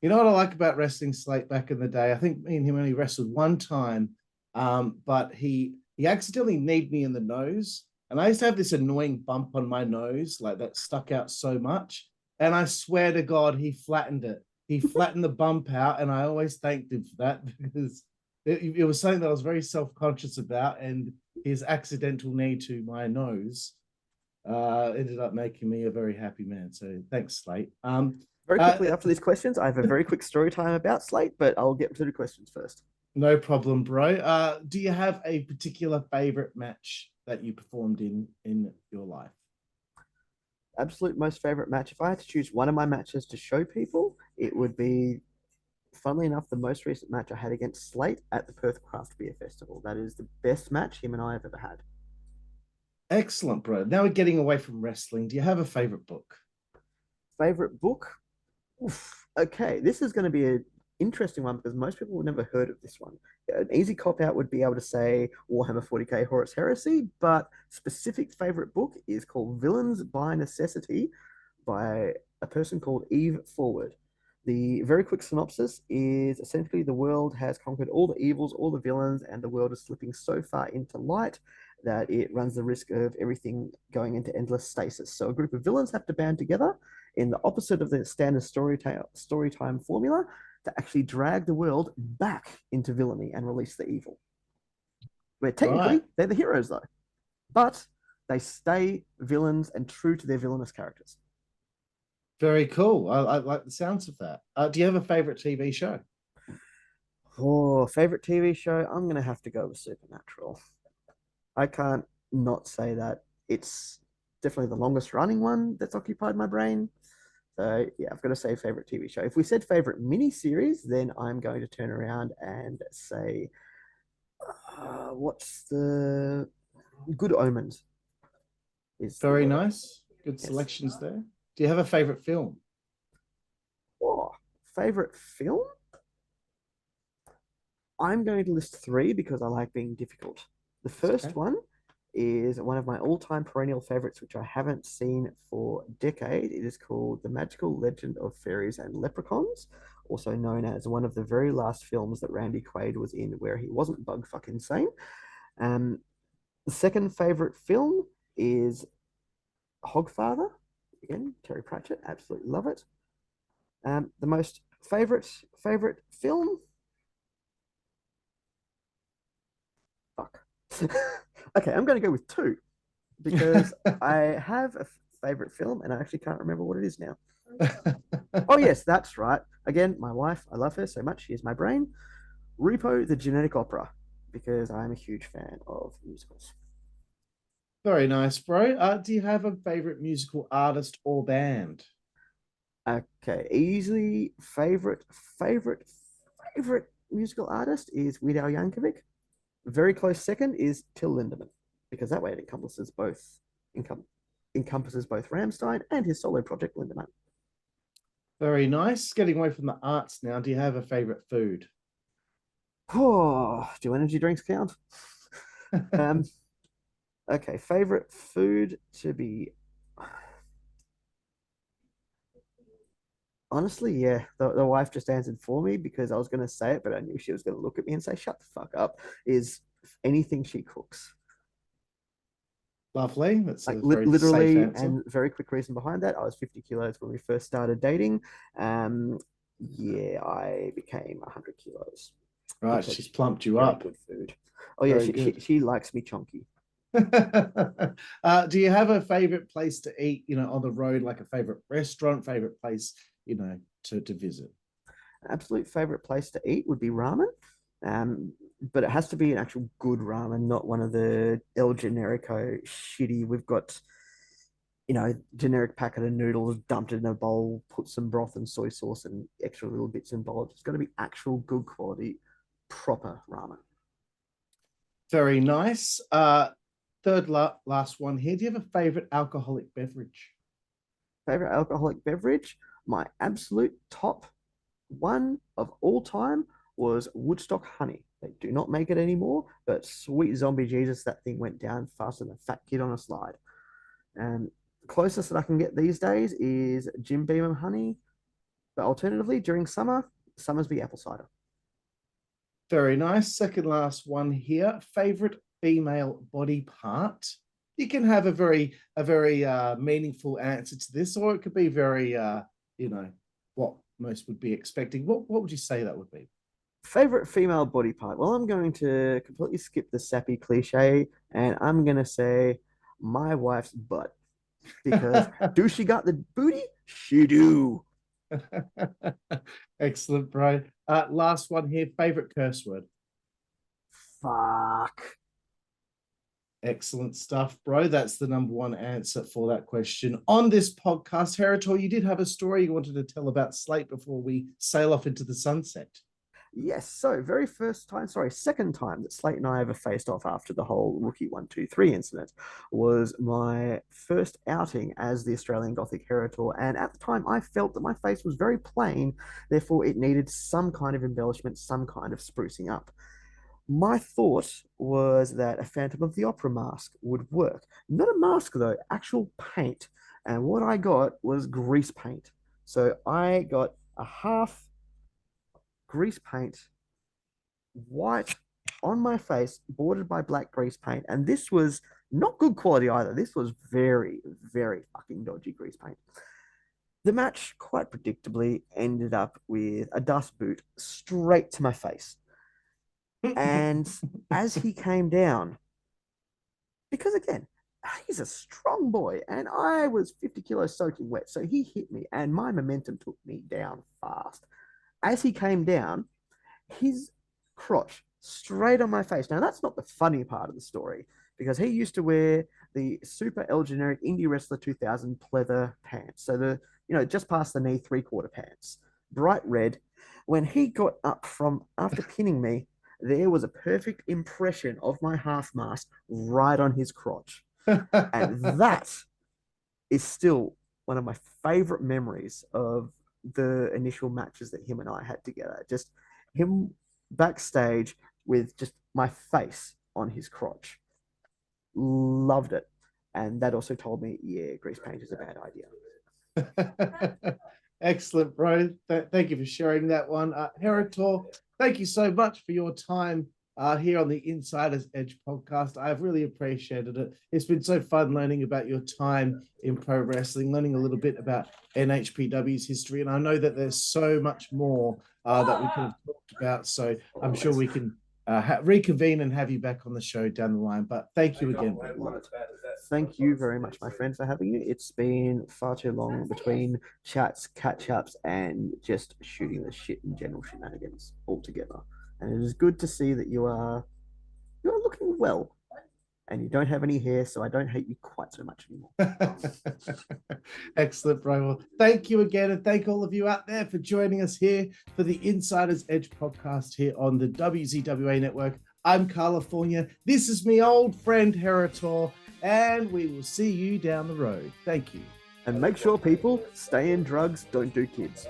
You know what I like about wrestling Slate back in the day? I think me and him only wrestled one time, but he accidentally kneed me in the nose, and I used to have this annoying bump on my nose, like that stuck out so much. And I swear to God, he flattened it. He flattened the bump out, and I always thanked him for that because it was something that I was very self-conscious about, and his accidental knee to my nose ended up making me a very happy man. So thanks, Slate. Very quickly after these questions, I have a very quick story time about Slate, but I'll get to the questions first. No problem, bro. Do you have a particular favorite match that you performed in your life? Absolute most favorite match. If I had to choose one of my matches to show people, it would be, funnily enough, the most recent match I had against Slate at the Perth Craft Beer Festival. That is the best match him and I have ever had. Excellent, bro. Now we're getting away from wrestling. Do you have a favorite book? Favorite book? Oof. Okay, this is going to be an interesting one because most people have never heard of this one. An easy cop out would be able to say Warhammer 40k Horus Heresy, but specific favorite book is called Villains by Necessity by a person called Eve Forward. The very quick synopsis is essentially the world has conquered all the evils, all the villains, and the world is slipping so far into light that it runs the risk of everything going into endless stasis. So a group of villains have to band together in the opposite of the standard story time formula to actually drag the world back into villainy and release the evil. Where technically they're the heroes though, but they stay villains and true to their villainous characters. Very cool. I like the sounds of that. Do you have a favorite TV show? Oh, favorite TV show? I'm gonna have to go with Supernatural. I can't not say that. It's definitely the longest running one that's occupied my brain. So yeah, I've got to say favorite TV show. If we said favorite mini series, then I'm going to turn around and say, what's the Good Omens? Is the Very word. nice. Good Yes. selections there. Do you have a favorite film? Oh, favorite film? I'm going to list three because I like being difficult. The It's first okay. one is one of my all-time perennial favorites, which I haven't seen for a decade. It is called The Magical Legend of Fairies and Leprechauns, also known as one of the very last films that Randy Quaid was in where he wasn't bug fucking insane. Um, the second favorite film is Hogfather. Again, Terry Pratchett, absolutely love it. The most favorite film. Fuck. Okay, I'm going to go with two because I have a favorite film and I actually can't remember what it is now. Oh, yes, that's right. Again, my wife, I love her so much. She is my brain. Repo the Genetic Opera because I'm a huge fan of musicals. Very nice, bro. Do you have a favorite musical artist or band? Okay, easily favorite musical artist is Weird Al Yankovic. Very close second is Till Lindemann because that way it encom- encompasses both Ramstein and his solo project Lindemann. Very nice. Getting away from the arts now. Do you have a favorite food? Oh, do energy drinks count? Um, okay, favorite food to be honestly, yeah. The wife just answered for me because I was going to say it, but I knew she was going to look at me and say, "Shut the fuck up." Is anything she cooks. Lovely. That's Like a very safe literally, answer. and very quick reason behind that. I was 50 kilos when we first started dating. Yeah, I became 100 kilos Right, because she's plumped you very up. good food. Oh yeah, Very she likes me chunky. Do you have a favorite place to eat, on the road, like a favorite restaurant, favorite place, to visit? Absolute favorite place to eat would be ramen. But it has to be an actual good ramen, not one of the El Generico shitty. We've got, generic packet of noodles dumped in a bowl, put some broth and soy sauce and extra little bits involved. It's got to be actual good quality, proper ramen. Very nice. Third last one here. Do you have a favorite alcoholic beverage? Favorite alcoholic beverage? My absolute top one of all time was Woodstock Honey. They do not make it anymore, but sweet zombie Jesus, that thing went down faster than a fat kid on a slide. And the closest that I can get these days is Jim Beam and Honey. But alternatively, during summer, Summersby apple cider. Very nice. Second last one here. Favorite female body part? You can have a very meaningful answer to this, or it could be very what most would be expecting. What would you say that would be? Favorite female body part? Well, I'm going to completely skip the sappy cliche and I'm going to say my wife's butt because do she got the booty? She do. Excellent, bro. Last one here. Favorite curse word? Fuck. Excellent stuff, bro. That's the number one answer for that question on this podcast. Heritor, you did have a story you wanted to tell about Slate before we sail off into the sunset. Yes, so second time that Slate and I ever faced off after the whole Rookie 1, 2, 3 incident was my first outing as the Australian Gothic Heritor. And at the time, I felt that my face was very plain, therefore, it needed some kind of embellishment, some kind of sprucing up. My thought was that a Phantom of the Opera mask would work. Not a mask, though, actual paint. And what I got was grease paint. So I got a half grease paint, white on my face, bordered by black grease paint. And this was not good quality either. This was very, very fucking dodgy grease paint. The match, quite predictably, ended up with a dust boot straight to my face. And as he came down, because again, he's a strong boy, and I was 50 kilos soaking wet, so he hit me, and my momentum took me down fast. As he came down, his crotch straight on my face. Now, that's not the funny part of the story, because he used to wear the Super L Generic Indie Wrestler 2000 pleather pants. So just past the knee, 3/4 pants, bright red. When he got up from after pinning me, there was a perfect impression of my half mast right on his crotch. And that is still one of my favorite memories of the initial matches that him and I had together. Just him backstage with just my face on his crotch. Loved it. And that also told me, yeah, grease paint is a bad idea. Excellent, bro. Thank you for sharing that one. Heritor, thank you so much for your time here on the Insider's Edge podcast. I've really appreciated it. It's been so fun learning about your time in pro wrestling, learning a little bit about NHPW's history. And I know that there's so much more that we could have talked about. So I'm sure we can reconvene and have you back on the show down the line. But thank you again. Thank you very much, my friend, for having you. It's been far too long between chats, catch-ups, and just shooting the shit and general shenanigans all together. And it is good to see that you are looking well. And you don't have any hair, so I don't hate you quite so much anymore. Excellent, bro. Well, thank you again, and thank all of you out there for joining us here for the Insider's Edge podcast here on the WZWA Network. I'm Karlifornia. This is my old friend Heritor, and we will see you down the road. Thank you. And make sure, people, stay in drugs, don't do kids.